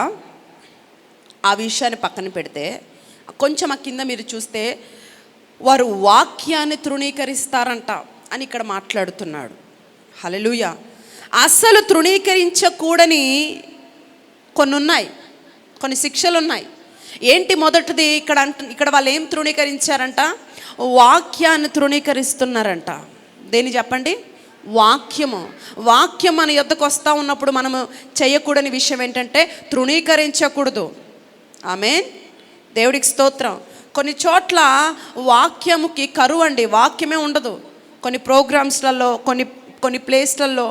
ఆ విషయాన్ని పక్కన పెడితే కొంచెం ఆ కింద మీరు చూస్తే వారు వాక్యాన్ని తృణీకరిస్తారంట అని ఇక్కడ మాట్లాడుతున్నాడు. హల్లెలూయా. అస్సలు తృణీకరించకూడని కొన్ని ఉన్నాయి, కొన్ని శిక్షలు ఉన్నాయి. ఏంటి? మొదటిది ఇక్కడ వాళ్ళు ఏం తృణీకరించారంట? వాక్యాన్ని తృణీకరిస్తున్నారంట. దేని చెప్పండి? వాక్యం మన యొద్దకు వస్తూ ఉన్నప్పుడు మనము చేయకూడని విషయం ఏంటంటే తృణీకరించకూడదు. ఆమేన్. దేవుడికి స్తోత్రం. కొన్ని చోట్ల వాక్యముకి కరువు అండి, వాక్యమే ఉండదు. కొన్ని ప్రోగ్రామ్స్లలో, కొన్ని ప్లేస్లలో,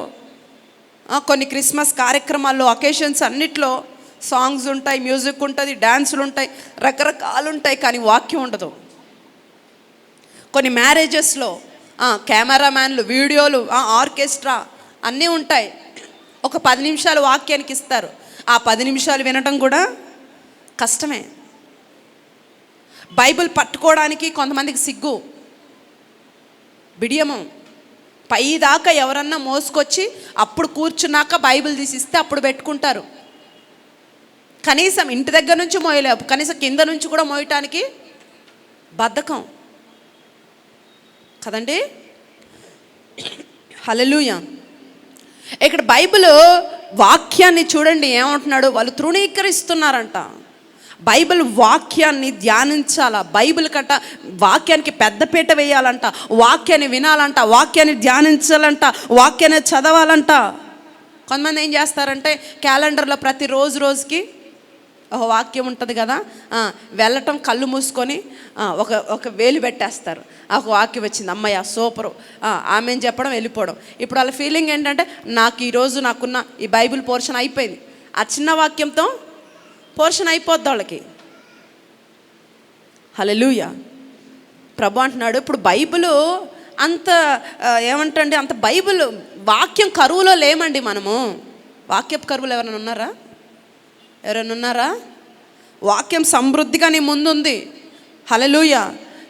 కొన్ని క్రిస్మస్ కార్యక్రమాల్లో, అకేషన్స్ అన్నిట్లో సాంగ్స్ ఉంటాయి, మ్యూజిక్ ఉంటుంది, డ్యాన్సులు ఉంటాయి, రకరకాలు ఉంటాయి, కానీ వాక్యం ఉండదు. కొన్ని మ్యారేజెస్లో కెమెరామ్యాన్లు, వీడియోలు, ఆర్కెస్ట్రా అన్నీ ఉంటాయి. ఒక 10 నిమిషాలు వాక్యానికి ఇస్తారు. ఆ 10 నిమిషాలు వినటం కూడా కష్టమే. బైబిల్ పట్టుకోవడానికి కొంతమందికి సిగ్గు, బిడియము. పైదాకా ఎవరన్నా మోసుకొచ్చి అప్పుడు కూర్చున్నాక బైబిల్ తీసిస్తే అప్పుడు పెట్టుకుంటారు. కనీసం ఇంటి దగ్గర నుంచి మోయలేవు, కనీసం కింద నుంచి కూడా మోయటానికి బద్ధకం కదండి. హల్లెలూయా. ఇక్కడ బైబిల్ వాక్యాన్ని చూడండి ఏమంటున్నాడు, వాళ్ళు తృణీకరిస్తున్నారంట. బైబిల్ వాక్యాన్ని ధ్యానించాల, బైబిల్ కట్ట వాక్యానికి పెద్దపీట వేయాలంట, వాక్యాన్ని వినాలంట, వాక్యాన్ని ధ్యానించాలంట, వాక్యాన్ని చదవాలంట. కొంతమంది ఏం చేస్తారంటే క్యాలెండర్లో ప్రతి రోజుకి ఒక వాక్యం ఉంటుంది కదా, వెళ్ళటం కళ్ళు మూసుకొని ఒక వేలు పెట్టేస్తారు, ఒక వాక్యం వచ్చింది అమ్మయ్య సూపరు ఆమె చెప్పడం వెళ్ళిపోవడం. ఇప్పుడు వాళ్ళ ఫీలింగ్ ఏంటంటే నాకు ఈరోజు నాకున్న ఈ బైబిల్ పోర్షన్ అయిపోయింది, ఆ చిన్న వాక్యంతో పోర్షన్ అయిపోద్ది వాళ్ళకి. హల్లెలూయా. ప్రభు అంటున్నాడు ఇప్పుడు బైబిల్ అంత ఏమంటండి, అంత బైబిల్ వాక్యం కరువులో లేమండి మనము. వాక్యపు కరువులో ఎవరైనా ఉన్నారా? ఎవరైనా ఉన్నారా? వాక్యం సమృద్ధిగా నీ ముందుంది. హల్లెలూయా.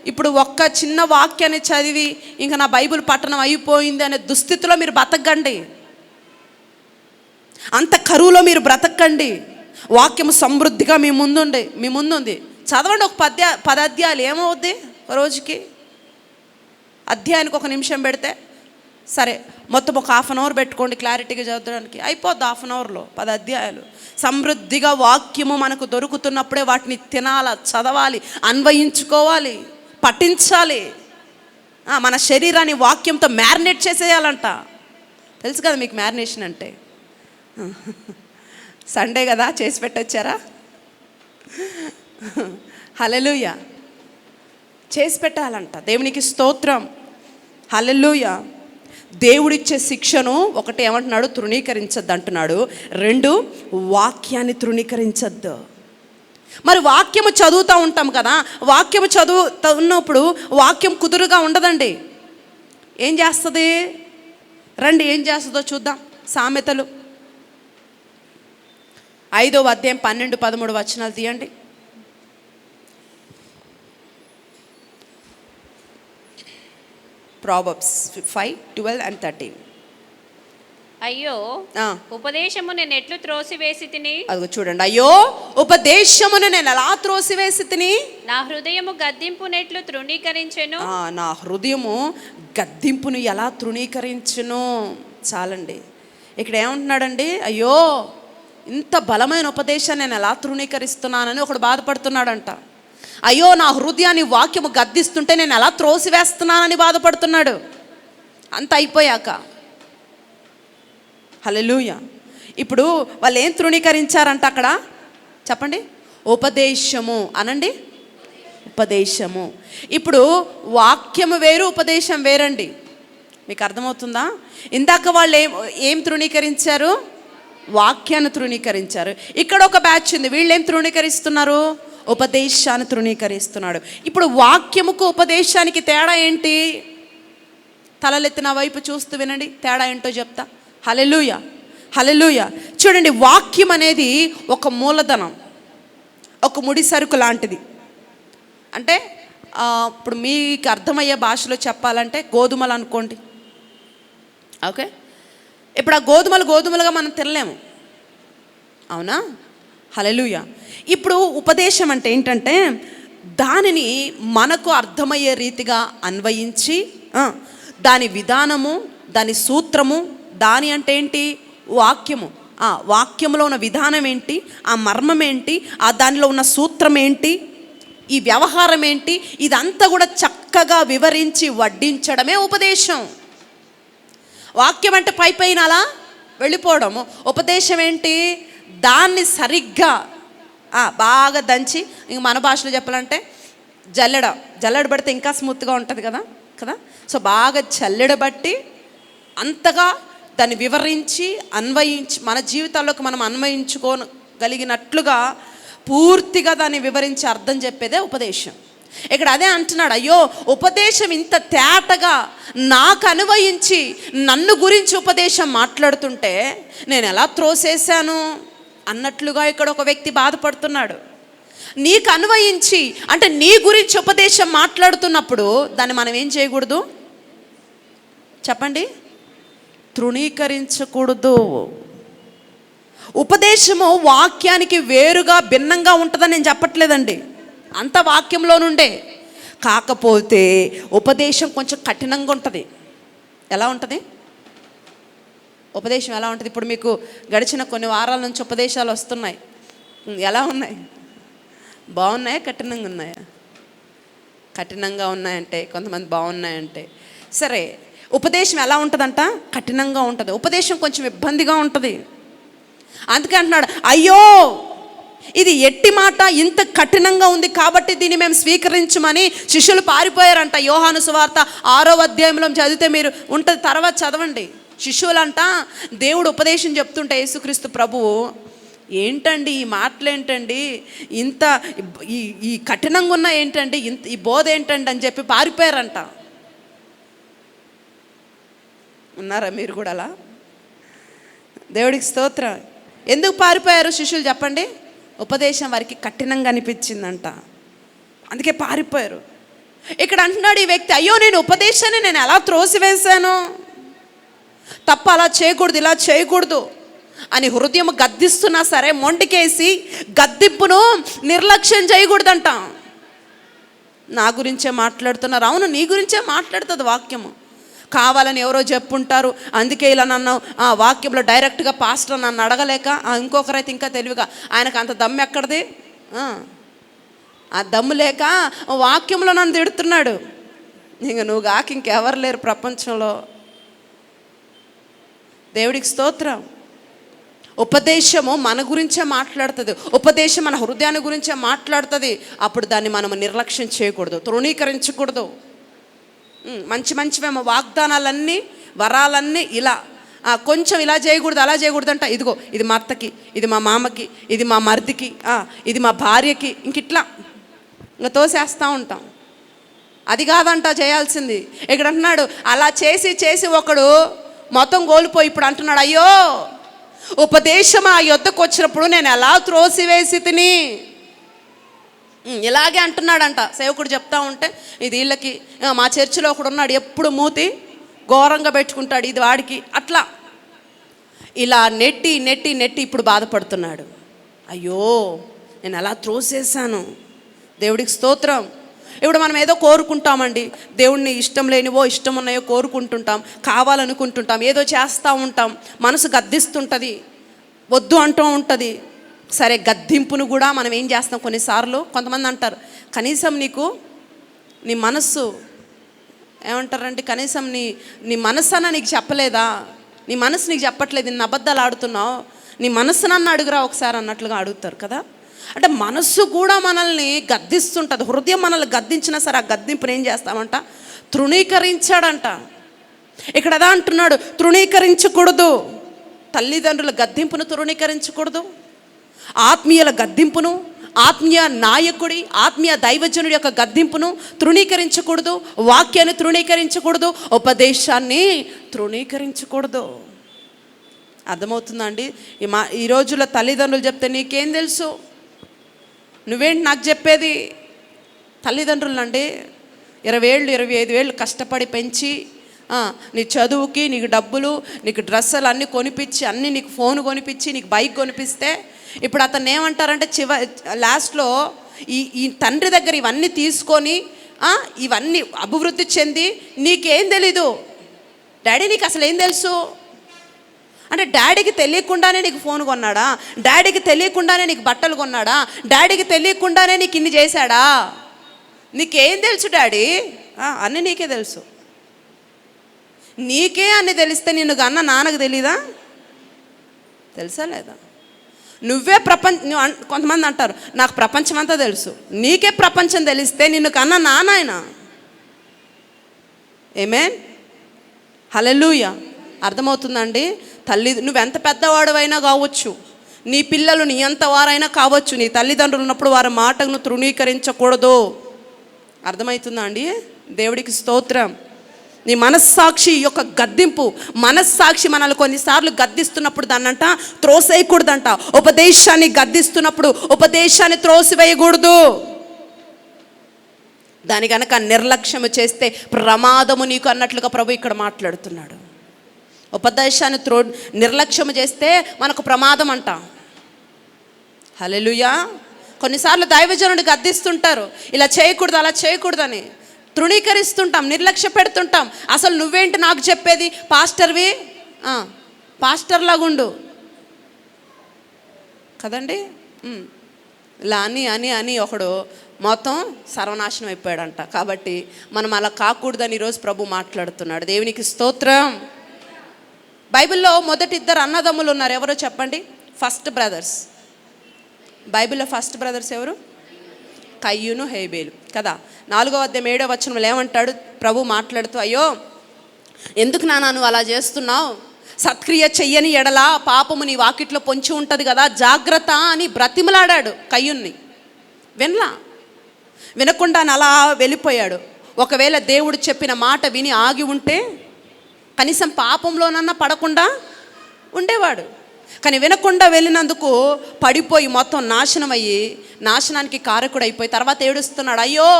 ఇప్పుడు ఒక్క చిన్న వాక్యాన్ని చదివి ఇంకా నా బైబిల్ పఠనం అయిపోయింది అనే దుస్థితిలో మీరు బ్రతకండి, అంత కరువులో మీరు బ్రతకండి. వాక్యం సమృద్ధిగా మీ ముందుంది. చదవండి, ఒక 10 అధ్యాయాలు ఏమవుద్ది రోజుకి? అధ్యాయానికి 1 నిమిషం పెడితే సరే, మొత్తం ఒక 1/2 అవర్ పెట్టుకోండి క్లారిటీగా చదవడానికి, అయిపోద్ది 1/2 అవర్లో 10 అధ్యాయాలు. సమృద్ధిగా వాక్యము మనకు దొరుకుతున్నప్పుడే వాటిని తినాల, చదవాలి, అన్వయించుకోవాలి, పఠించాలి. మన శరీరాన్ని వాక్యంతో మ్యారినేట్ చేసేయాలంట. తెలుసు కదా మీకు మ్యారినేషన్ అంటే? సండే కదా చేసి పెట్టొచ్చారా? హల్లెలూయా. చేసి పెట్టాలంట. దేవునికి స్తోత్రం. హల్లెలూయా. దేవుడిచ్చే శిక్షను ఒకటి ఏమంటున్నాడు, తృణీకరించద్దు అంటున్నాడు. 2 వాక్యాన్ని తృణీకరించద్దు. మరి వాక్యము చదువుతూ ఉంటాం కదా, వాక్యము చదువుతున్నప్పుడు వాక్యం కుదురుగా ఉండదండి. ఏం చేస్తుంది? రండి ఏం చేస్తుందో చూద్దాం. సామెతలు 5వ అధ్యాయం 12-13 వచనాలు తీయండి. ప్రావర్బ్స్ 5:12-13. అయ్యో ఉపదేశము నేను ఎట్లు త్రోసివేసి తిని. అదిగో చూడండి, అయ్యో ఉపదేశమును నేను ఎలా త్రోసివేసి తిని, నా హృదయము గద్దింపునెట్లు తృణీకరించెను. నా హృదయము గద్దింపును ఎలా తృణీకరించును. చాలండి. ఇక్కడ ఏమంటున్నాడండి, అయ్యో ఇంత బలమైన ఉపదేశాన్ని నేను ఎలా తృణీకరిస్తున్నానని ఒకడు బాధపడుతున్నాడంట. అయ్యో నా హృదయాన్ని వాక్యము గద్దిస్తుంటే నేను ఎలా త్రోసివేస్తున్నానని బాధపడుతున్నాడు. అంత అయిపోయాక హల్లెలూయా. ఇప్పుడు వాళ్ళు ఏం తృణీకరించారంట అక్కడ చెప్పండి? ఉపదేశము అనండి, ఉపదేశము. ఇప్పుడు వాక్యము వేరు, ఉపదేశం వేరండి. మీకు అర్థమవుతుందా? ఇందాక వాళ్ళు ఏం తృణీకరించారు? వాక్యాన్ని తృణీకరించారు. ఇక్కడ ఒక బ్యాచ్ ఉంది, వీళ్ళు ఏం తృణీకరిస్తున్నారు? ఉపదేశాన్ని తృణీకరిస్తున్నాడు. ఇప్పుడు వాక్యముకు ఉపదేశానికి తేడా ఏంటి? తలలెత్తి నా వైపు చూస్తూ వినండి, తేడా ఏంటో చెప్తా. హల్లెలూయా. హల్లెలూయా. చూడండి, వాక్యం అనేది ఒక మూలధనం, ఒక ముడి సరుకు లాంటిది. అంటే ఇప్పుడు మీకు అర్థమయ్యే భాషలో చెప్పాలంటే గోధుమలు అనుకోండి. ఓకే, ఇప్పుడు ఆ గోధుమలుగా మనం తినలేము, అవునా? హల్లెలూయా. ఇప్పుడు ఉపదేశం అంటే ఏంటంటే దానిని మనకు అర్థమయ్యే రీతిగా అన్వయించి దాని విధానము, దాని సూత్రము, దాని అంటే ఏంటి? వాక్యము. వాక్యంలో ఉన్న విధానం ఏంటి, ఆ మర్మం ఏంటి, ఆ దానిలో ఉన్న సూత్రం ఏంటి, ఈ వ్యవహారం ఏంటి, ఇదంతా కూడా చక్కగా వివరించి వడ్డించడమే ఉపదేశం. వాక్యం అంటే పైన అలా వెళ్ళిపోవడము. ఉపదేశం ఏంటి? దాన్ని సరిగ్గా బాగా దంచి, ఇంక మన భాషలో చెప్పాలంటే జల్లెడ పడితే ఇంకా స్మూత్గా ఉంటుంది కదా. సో బాగా జల్లెడబట్టి అంతగా దాన్ని వివరించి అన్వయించి మన జీవితాల్లోకి మనం అన్వయించుకోగలిగినట్లుగా పూర్తిగా దాన్ని వివరించి అర్థం చెప్పేదే ఉపదేశం. ఇక్కడ అదే అంటున్నాడు, అయ్యో ఉపదేశం ఇంత తేటగా నాకు అన్వయించి నన్ను గురించి ఉపదేశం మాట్లాడుతుంటే నేను ఎలా త్రోసేశాను అన్నట్లుగా ఇక్కడ ఒక వ్యక్తి బాధపడుతున్నాడు. నీకు అన్వయించి అంటే నీ గురించి ఉపదేశం మాట్లాడుతున్నప్పుడు దాన్ని మనం ఏం చేయకూడదు చెప్పండి? తృణీకరించకూడదు. ఉపదేశము వాక్యానికి వేరుగా భిన్నంగా ఉంటుందని నేను చెప్పట్లేదండి, అంత వాక్యంలో నుండే. కాకపోతే ఉపదేశం కొంచెం కఠినంగా ఉంటుంది. ఎలా ఉంటుంది ఉపదేశం? ఎలా ఉంటుంది? ఇప్పుడు మీకు గడిచిన కొన్ని వారాల నుంచి ఉపదేశాలు వస్తున్నాయి. ఎలా ఉన్నాయి? బాగున్నాయా కఠినంగా ఉన్నాయా? కఠినంగా ఉన్నాయంటే కొంతమంది బాగున్నాయంటే సరే. ఉపదేశం ఎలా ఉంటుందంట? కఠినంగా ఉంటుంది. ఉపదేశం కొంచెం ఇబ్బందిగా ఉంటుంది. అందుకే అంటున్నాడు, అయ్యో ఇది ఎట్టి మాట, ఇంత కఠినంగా ఉంది కాబట్టి దీన్ని మేము స్వీకరించమని శిష్యులు పారిపోయారంట. యోహాను సువార్త 6వ అధ్యాయంలో చదివితే మీరు ఉంటుంది, తర్వాత చదవండి. శిష్యులంట దేవుడు ఉపదేశం చెప్తుంటే యేసుక్రీస్తు ప్రభువు, ఏంటండి ఈ మాటలేంటండి, ఇంత ఈ కఠినంగా ఉన్న ఏంటండి, ఇంత ఈ బోధ ఏంటండి అని చెప్పి పారిపోయారంట. ఉన్నారా మీరు కూడా అలా? దేవుడికి స్తోత్రం. ఎందుకు పారిపోయారు శిష్యులు చెప్పండి? ఉపదేశం వారికి కఠినంగా అనిపించిందంట, అందుకే పారిపోయారు. ఇక్కడ అంటున్నాడు ఈ వ్యక్తి, అయ్యో నేను ఉపదేశాన్ని నేను ఎలా త్రోసివేశాను, తప్ప అలా చేయకూడదు, ఇలా చేయకూడదు అని హృదయం గద్దిస్తున్నా సరే మొండికేసి గద్దింపును నిర్లక్ష్యం చేయకూడదంట. నా గురించే మాట్లాడుతున్నారు. అవును, నీ గురించే మాట్లాడుతుంది వాక్యము. కావాలని ఎవరో చెప్పుంటారు, అందుకే ఇలా నన్ను ఆ వాక్యంలో డైరెక్ట్గా పాస్టర్ నన్ను అడగలేక, ఇంకొకరైతే ఇంకా తెలివిగా, ఆయనకు అంత దమ్ము ఎక్కడిది, ఆ దమ్ము లేక వాక్యంలో నన్ను తిడుతున్నాడు. ఇంక నువ్వు కాక ఇంకెవరు లేరు ప్రపంచంలో. దేవుడికి స్తోత్రం. ఉపదేశము మన గురించే మాట్లాడుతుంది, ఉపదేశం మన హృదయాన్ని గురించే మాట్లాడుతుంది. అప్పుడు దాన్ని మనం నిర్లక్ష్యం చేయకూడదు, తృణీకరించకూడదు. మంచి మంచివేమో వాగ్దానాలన్నీ, వరాలన్నీ ఇలా కొంచెం ఇలా చేయకూడదు, అలా చేయకూడదు అంట. ఇదిగో ఇది మా అత్తకి, ఇది మా మామకి, ఇది మా మరిదికి, ఇది మా భార్యకి, ఇంక ఇట్లా ఇంకా తోసేస్తూ ఉంటాం. అది కాదంట చేయాల్సింది. ఇక్కడ అంటున్నాడు, అలా చేసి చేసి ఒకడు మొత్తం కోల్పోయి ఇప్పుడు అంటున్నాడు, అయ్యో ఉపదేశం ఆ యొద్దకు వచ్చినప్పుడు నేను ఎలా త్రోసివేసి తిని, ఇలాగే అంటున్నాడంట. సేవకుడు చెప్తా ఉంటే, ఇది వీళ్ళకి, మా చర్చిలో ఒకడు ఉన్నాడు ఎప్పుడు మూతి ఘోరంగా పెట్టుకుంటాడు, ఇది వాడికి, అట్లా ఇలా నెట్టి నెట్టి నెట్టి ఇప్పుడు బాధపడుతున్నాడు. అయ్యో నేను ఎలా త్రోసేసాను. దేవుడికి స్తోత్రం. ఇప్పుడు మనం ఏదో కోరుకుంటామండి, దేవుణ్ణి ఇష్టం లేనివో ఇష్టం ఉన్నాయో కోరుకుంటుంటాం, కావాలనుకుంటుంటాం, ఏదో చేస్తూ ఉంటాం, మనసు గద్దిస్తుంటుంది, వద్దు అంటూ ఉంటుంది. సరే, గద్దింపును కూడా మనం ఏం చేస్తాం కొన్నిసార్లు. కొంతమంది అంటారు, కనీసం నీ మనస్సు ఏమంటారంటే, కనీసం నీ మనస్సు అన్న నీకు చెప్పలేదా, నీ మనసు నీకు చెప్పట్లేదు, నిన్ను అబద్ధాలు ఆడుతున్నావు, నీ మనస్సు నన్ను అడుగురా ఒకసారి అన్నట్లుగా అడుగుతారు కదా. అంటే మనస్సు కూడా మనల్ని గద్దిస్తుంటుంది. హృదయం మనల్ని గద్దించినా సరే ఆ గద్దింపుని ఏం చేస్తామంట, తృణీకరించాడంట. ఇక్కడ అదా అంటున్నాడు, తృణీకరించకూడదు. తల్లిదండ్రుల గద్దింపును తృణీకరించకూడదు, ఆత్మీయుల గద్దింపును, ఆత్మీయ నాయకుడి, ఆత్మీయ దైవజనుడి యొక్క గద్దింపును తృణీకరించకూడదు, వాక్యాన్ని తృణీకరించకూడదు, ఉపదేశాన్ని తృణీకరించకూడదు. అర్థమవుతుందా అండి? ఈ రోజుల్లో తల్లిదండ్రులు చెప్తే నీకేం తెలుసు, నువ్వేంటి నాకు చెప్పేది. తల్లిదండ్రులు అండి 20 ఏళ్ళు 25 ఏళ్ళు కష్టపడి పెంచి నీ చదువుకి, నీకు డబ్బులు, నీకు డ్రెస్సులు అన్నీ కొనిపించి, అన్నీ నీకు ఫోన్ కొనిపించి, నీకు బైక్ కొనిపిస్తే, ఇప్పుడు అతను ఏమంటారంటే లాస్ట్లో ఈ తండ్రి దగ్గర ఇవన్నీ తీసుకొని ఇవన్నీ అభివృద్ధి చెంది, నీకేం తెలీదు డాడీ, నీకు అసలు ఏం తెలుసు అంటే, డాడీకి తెలియకుండానే నీకు ఫోన్ కొన్నాడా, డాడీకి తెలియకుండానే నీకు బట్టలు కొన్నాడా, డాడీకి తెలియకుండానే నీకు ఇన్ని చేశాడా, నీకేం తెలుసు డాడీ, అన్నీ నీకే తెలుసు. నీకే అన్ని తెలిస్తే నిన్ను కన్నా నాన్నకు తెలీదా? తెలుసా లేదా? నువ్వే కొంతమంది అంటారు, నాకు ప్రపంచం అంతా తెలుసు. నీకే ప్రపంచం తెలిస్తే నిన్ను కన్నా నాన్న. ఆమేన్, హల్లెలూయా. అర్థమవుతుందండి? నువ్వెంత పెద్దవాడువైనా కావచ్చు, నీ పిల్లలు నీ ఎంత వారైనా కావచ్చు, నీ తల్లిదండ్రులు ఉన్నప్పుడు వారి మాటను తృణీకరించకూడదు. అర్థమవుతుందా అండి? దేవుడికి స్తోత్రం. నీ మనస్సాక్షి యొక్క గద్దింపు, మనస్సాక్షి మనల్ని కొన్నిసార్లు గద్దిస్తున్నప్పుడు దాన్నంట త్రోసేయకూడదంట. ఉపదేశాన్ని గద్దిస్తున్నప్పుడు ఉపదేశాన్ని త్రోసివేయకూడదు. దాని కనుక నిర్లక్ష్యము చేస్తే ప్రమాదము నీకు అన్నట్లుగా ప్రభు ఇక్కడ మాట్లాడుతున్నాడు. ఉపదేశాన్ని నిర్లక్ష్యం చేస్తే మనకు ప్రమాదం అంట. హల్లెలూయా. కొన్నిసార్లు దైవజనుడికి గద్దిస్తుంటారు, ఇలా చేయకూడదు అలా చేయకూడదని. తృణీకరిస్తుంటాం, నిర్లక్ష్య పెడుతుంటాం. అసలు నువ్వేంటి నాకు చెప్పేది, పాస్టర్వి, పాస్టర్లాగుండు కదండి. ఇలా అని అని అని ఒకడు మొత్తం సర్వనాశనం అయిపోయాడంట. కాబట్టి మనం అలా కాకూడదని ఈరోజు ప్రభు మాట్లాడుతున్నాడు. దేవునికి స్తోత్రం. బైబిల్లో మొదటి 2 అన్నదమ్ములు ఉన్నారు. ఎవరో చెప్పండి? First brothers. బైబిల్లో ఫస్ట్ బ్రదర్స్ ఎవరు? కయ్యూను, హేబేలు కదా. 4వ అధ్యాయం 7వ వచనంలో ఏమంటాడు ప్రభు మాట్లాడుతూ, అయ్యో ఎందుకు నాన్న నువ్వు అలా చేస్తున్నావు, సత్క్రియ చెయ్యని ఎడలా పాపము నీ వాకిట్లో పొంచి ఉంటుంది కదా, జాగ్రత్త అని బ్రతిమలాడాడు కయ్యూన్ని. వినకుండా అలా వెళ్ళిపోయాడు. ఒకవేళ దేవుడు చెప్పిన మాట విని ఆగి ఉంటే కనీసం పాపంలోనన్నా పడకుండా ఉండేవాడు. కానీ వినకుండా వెళ్ళినందుకు పడిపోయి మొత్తం నాశనం అయ్యి నాశనానికి కారకుడు అయిపోయి తర్వాత ఏడుస్తున్నాడు, అయ్యో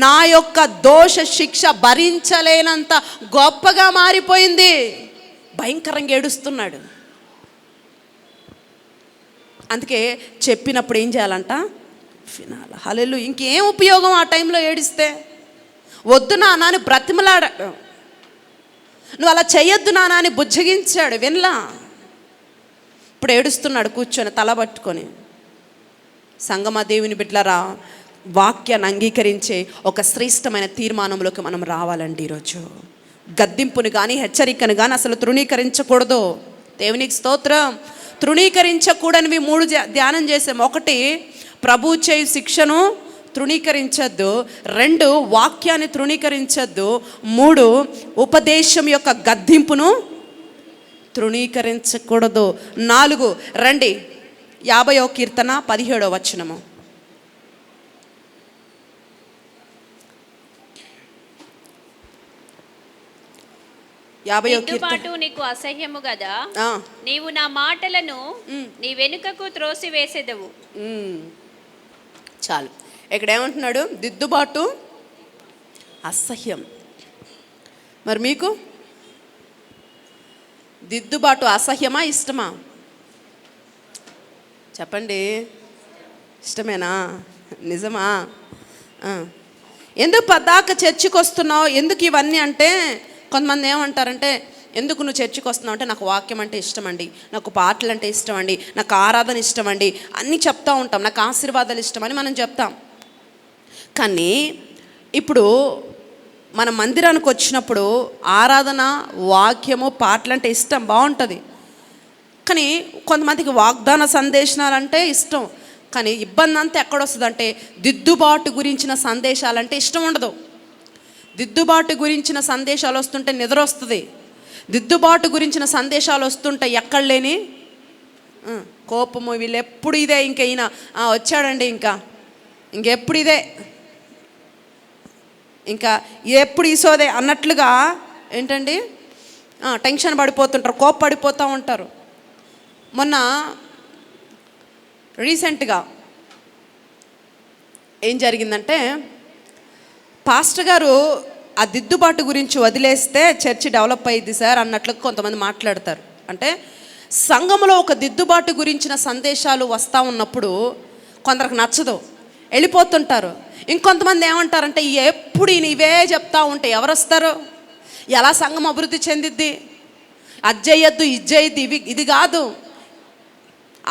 నా యొక్క దోష శిక్ష భరించలేనంత గొప్పగా మారిపోయింది. భయంకరంగా ఏడుస్తున్నాడు. అందుకే చెప్పినప్పుడు ఏం చేయాలంట? వినాలి. హల్లెలూయా. ఇంకేం ఉపయోగం ఆ టైంలో ఏడిస్తే? వద్దు నాన్న అని బ్రతిమలాడాడు. నువ్వు అలా చేయొద్దు నాన్న అని బుజ్జగించాడు. వినలా. ఇప్పుడు ఏడుస్తున్నాడు కూర్చొని తల పట్టుకొని. సంగమా, దేవుని బిడ్డలారా, వాక్యాన్ని అంగీకరించే ఒక శ్రేష్టమైన తీర్మానంలోకి మనం రావాలండి. ఈరోజు గద్దింపుని కానీ హెచ్చరికను కానీ అసలు తృణీకరించకూడదు. దేవునికి స్తోత్రం. తృణీకరించకూడనివి 3 ధ్యానం చేసాం. 1 ప్రభు చేయు శిక్షను తృణీకరించద్దు. 2 వాక్యాన్ని తృణీకరించద్దు. 3 ఉపదేశం యొక్క గద్దింపును తృణీకరించకూడదు. 4 రండి 50వ కీర్తన 17వ వచనము. 50వ కీర్తన. నీకు అసహ్యము గదా, నీవు నా మాటలను నీ వెనుకకు త్రోసివేసెదవు. చాలు. ఇక్కడ ఏమంటున్నాడు? దిద్దుబాటు అసహ్యం. మరి మీకు దిద్దుబాటు అసహ్యమా ఇష్టమా? చెప్పండి. ఇష్టమేనా? నిజమా? ఎందుకు పద్దాక చర్చికి వస్తున్నావు, ఎందుకు ఇవన్నీ అంటే, కొంతమంది ఏమంటారంటే, ఎందుకు నువ్వు చర్చికి వస్తున్నావు అంటే, నాకు వాక్యం అంటే ఇష్టం అండి, నాకు పాటలు అంటే ఇష్టం అండి, నాకు ఆరాధన ఇష్టం అండి, అన్నీ చెప్తూ ఉంటాం, నాకు ఆశీర్వాదాలు ఇష్టమని మనం చెప్తాం. కానీ ఇప్పుడు మన మందిరానికి వచ్చినప్పుడు ఆరాధన, వాక్యము, పాటలు అంటే ఇష్టం, బాగుంటుంది. కానీ కొంతమందికి వాగ్దాన సందేశాలు అంటే ఇష్టం. కానీ ఇబ్బంది అంతా ఎక్కడొస్తుందంటే, దిద్దుబాటు గురించిన సందేశాలంటే ఇష్టం ఉండదు. దిద్దుబాటు గురించిన సందేశాలు వస్తుంటే నిద్ర వస్తుంది. దిద్దుబాటు గురించిన సందేశాలు వస్తుంటే ఎక్కడ లేని కోపము, వీళ్ళు ఎప్పుడు ఇదే, ఇంకా ఈయన వచ్చాడండి, ఇంకెప్పుడు ఇదే, ఇంకా ఎప్పుడు ఈసోదే అన్నట్లుగా ఏంటండి టెన్షన్ పడిపోతుంటారు, కోప్పడిపోతూ ఉంటారు. మొన్న రీసెంట్గా ఏం జరిగిందంటే, పాస్టర్ గారు ఆ దిద్దుబాటు గురించి వదిలేస్తే చర్చి డెవలప్ అయ్యిద్ది సార్ అన్నట్లుగా కొంతమంది మాట్లాడతారు. అంటే సంఘంలో ఒక దిద్దుబాటు గురించిన సందేశాలు వస్తూ ఉన్నప్పుడు కొందరికి నచ్చదు, వెళ్ళిపోతుంటారు. ఇంకొంతమంది ఏమంటారంటే, ఎప్పుడు ఇవే చెప్తా ఉంటే ఎవరు వస్తారు, ఎలా సంఘం అభివృద్ధి చెందిద్ది, అది చేయొద్దు, ఇది చేయొద్దు, ఇది కాదు,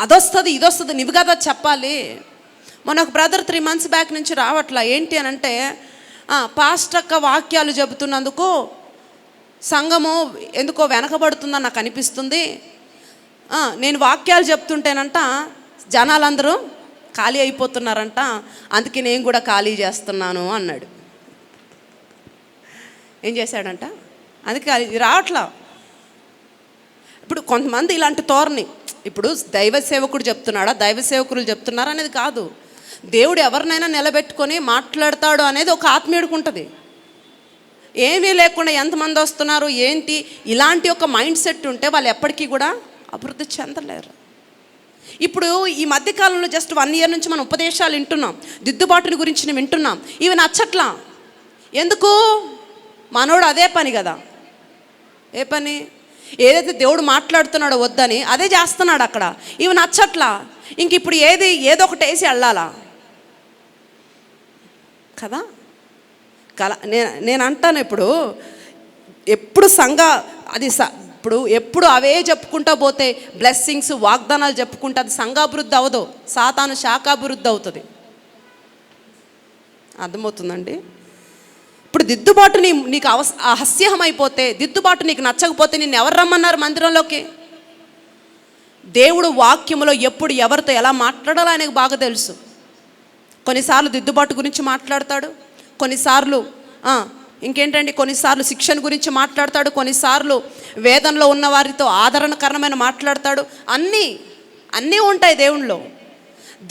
అదొస్తుంది, ఇది వస్తుంది, నువ్వు కదా చెప్పాలి. మొన్న ఒక బ్రదర్ 3 months బ్యాక్ నుంచి రావట్లా. ఏంటి అని అంటే, పాస్టర్ అక్క వాక్యాలు చెబుతున్నందుకు సంఘము ఎందుకో వెనకబడుతుందని నాకు అనిపిస్తుంది, నేను వాక్యాలు చెప్తుంటేనంట జనాలందరూ ఖాళీ అయిపోతున్నారంట, అందుకే నేను కూడా ఖాళీ చేస్తున్నాను అన్నాడు. ఏం చేశాడంట? అందుకే రావట్లా. ఇప్పుడు కొంతమంది ఇలాంటి ధోరణి, ఇప్పుడు దైవ సేవకుడు చెప్తున్నాడా, దైవ సేవకులు చెప్తున్నారా అనేది కాదు, దేవుడు ఎవరినైనా నిలబెట్టుకొని మాట్లాడతాడు అనేది ఒక ఆత్మీయుడికి ఉంటుంది. ఏమీ లేకుండా ఎంతమంది వస్తున్నారు ఏంటి, ఇలాంటి ఒక మైండ్ సెట్ ఉంటే వాళ్ళు ఎప్పటికీ కూడా అభివృద్ధి చెందలేరు. ఇప్పుడు ఈ మధ్యకాలంలో జస్ట్ 1 year నుంచి మనం ఉపదేశాలు వింటున్నాం, దిద్దుబాటుని గురించి వింటున్నాం, ఇవి నచ్చట్లా. ఎందుకు? మనోడు అదే పని కదా. ఏ పని? ఏదైతే దేవుడు మాట్లాడుతున్నాడో వద్దని అదే చేస్తున్నాడు అక్కడ. ఇవి నచ్చట్లా, ఇంక ఇప్పుడు ఏదో ఒకటి వేసి వెళ్ళాలా కదా. నేను అంటాను ఎప్పుడు ఇప్పుడు ఎప్పుడు అవే చెప్పుకుంటా పోతే బ్లెస్సింగ్స్ వాగ్దానాలు చెప్పుకుంటే అది సంఘాభివృద్ధి అవ్వదు, సాతాను శాఖాభివృద్ధి అవుతుంది. అర్థమవుతుందండి? ఇప్పుడు దిద్దుబాటు నీకు అహస్యం అయిపోతే, దిద్దుబాటు నీకు నచ్చకపోతే నిన్ను ఎవరు రమ్మన్నారు మందిరంలోకి? దేవుడు వాక్యములో ఎప్పుడు ఎవరితో ఎలా మాట్లాడాలో ఆయనకు బాగా తెలుసు. కొన్నిసార్లు దిద్దుబాటు గురించి మాట్లాడతాడు, కొన్నిసార్లు కొన్నిసార్లు శిక్షణ గురించి మాట్లాడతాడు, కొన్నిసార్లు వేదనలో ఉన్న వారితో ఆదరణకరమైన మాట్లాడతాడు. అన్నీ ఉంటాయి దేవునిలో.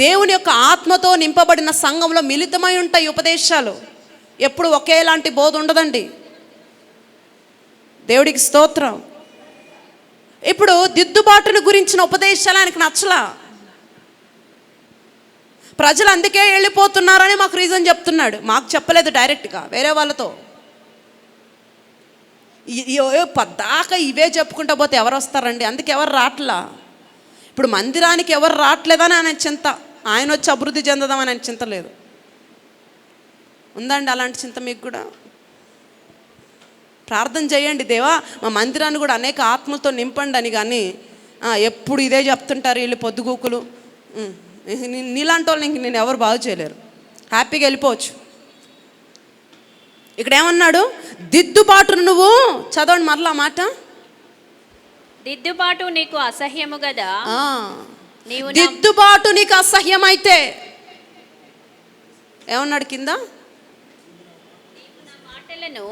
దేవుని యొక్క ఆత్మతో నింపబడిన సంఘంలో మిళితమై ఉంటాయి ఉపదేశాలు. ఎప్పుడు ఒకేలాంటి బోధ ఉండదండి. దేవుడికి స్తోత్రం. ఇప్పుడు దిద్దుబాటుని గురించిన ఉపదేశాలు ఆయనకు నచ్చలా. ప్రజలు అందుకే వెళ్ళిపోతున్నారని మాకు రీజన్ చెప్తున్నాడు. మాకు చెప్పలేదు డైరెక్ట్గా, వేరే వాళ్ళతో. పద్దాకా ఇవే చెప్పుకుంటా పోతే ఎవరు వస్తారండి? అందుకే ఎవరు రావట్లా. ఇప్పుడు మందిరానికి ఎవరు రావట్లేదని ఆయన చింత, ఆయన వచ్చి అభివృద్ధి చెందదామని ఆయన చింత లేదు. ఉందండి అలాంటి చింత మీకు కూడా? ప్రార్థన చేయండి, దేవా మా మందిరాన్ని కూడా అనేక ఆత్మలతో నింపండి అని. కానీ ఎప్పుడు ఇదే చెప్తుంటారు వీళ్ళు పొద్దుగూకులు. నీలాంటి వాళ్ళని ఇంక నేను ఎవరు బాగు చేయలేరు, హ్యాపీగా వెళ్ళిపోవచ్చు. ఇక్కడ ఏమన్నాడు? దిద్దుబాటును నువ్వు చదవండి మరలా మాట. దిద్దుబాటు నీకు అసహ్యము కదా. దిద్దుబాటు నీకు అసహ్యం అయితే ఏమన్నాడు కింద? మాటలను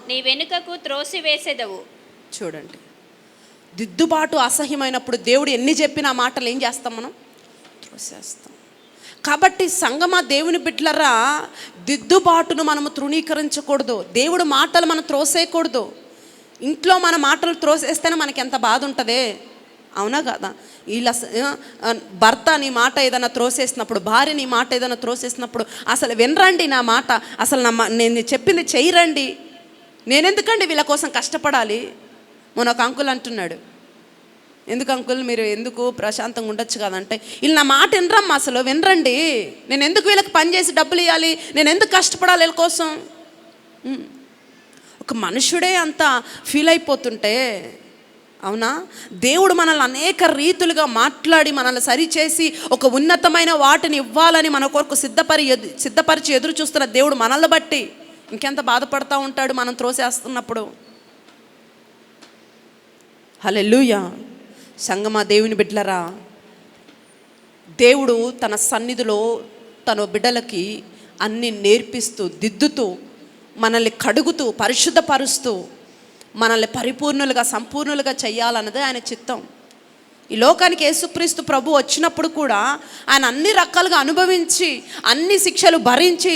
నీ వెనుకకు త్రోసివేసేదవు. చూడండి, దిద్దుబాటు అసహ్యమైనప్పుడు దేవుడు ఎన్ని చెప్పిన మాటలు ఏం చేస్తాం? మనం త్రోసేస్తాం. కాబట్టి సంగమా, దేవుని బిడ్డలరా, దిద్దుబాటును మనము తృణీకరించకూడదు. దేవుడు మాటలు మనం త్రోసేయకూడదు. ఇంట్లో మన మాటలు త్రోసేస్తేనే మనకి ఎంత బాధ ఉంటుంది, అవునా కదా? వీళ్ళ భర్త నీ మాట ఏదైనా త్రోసేసినప్పుడు, భార్య నీ మాట ఏదైనా త్రోసేసినప్పుడు అసలు వినరండి నా మాట, అసలు నేను చెప్పింది చెయ్యరండి, నేనెందుకండి వీళ్ళ కోసం కష్టపడాలి? మొన్న ఒక అంకుల్ అంటున్నాడు, ఎందుకు అంకుల్ మీరు ఎందుకు ప్రశాంతంగా ఉండొచ్చు కదంటే, వీళ్ళు నా మాట వినరమ్మా, అసలు వినరండి, నేను ఎందుకు వీళ్ళకి పని చేసి డబ్బులు ఇవ్వాలి, నేను ఎందుకు కష్టపడాలి వీళ్ళ కోసం? ఒక మనుషుడే అంత ఫీల్ అయిపోతుంటే, అవునా? దేవుడు మనల్ని అనేక రీతులుగా మాట్లాడి మనల్ని సరిచేసి ఒక ఉన్నతమైన వాటిని ఇవ్వాలని మన కొరకు సిద్ధపరిచి ఎదురు చూస్తున్న దేవుడు మనల్ని బట్టి ఇంకెంత బాధపడతా ఉంటాడు మనం త్రోసేస్తున్నప్పుడు. హల్లెలూయా. సంగమా, దేవుని బిడ్డలరా, దేవుడు తన సన్నిధిలో తన బిడ్డలకి అన్ని నేర్పిస్తూ, దిద్దుతూ, మనల్ని కడుగుతూ, పరిశుద్ధపరుస్తూ, మనల్ని పరిపూర్ణులుగా, సంపూర్ణులుగా చేయాలన్నదే ఆయన చిత్తం. ఈ లోకానికి యేసుక్రీస్తు ప్రభు వచ్చినప్పుడు కూడా ఆయన అన్ని రకాలుగా అనుభవించి, అన్ని శిక్షలు భరించి,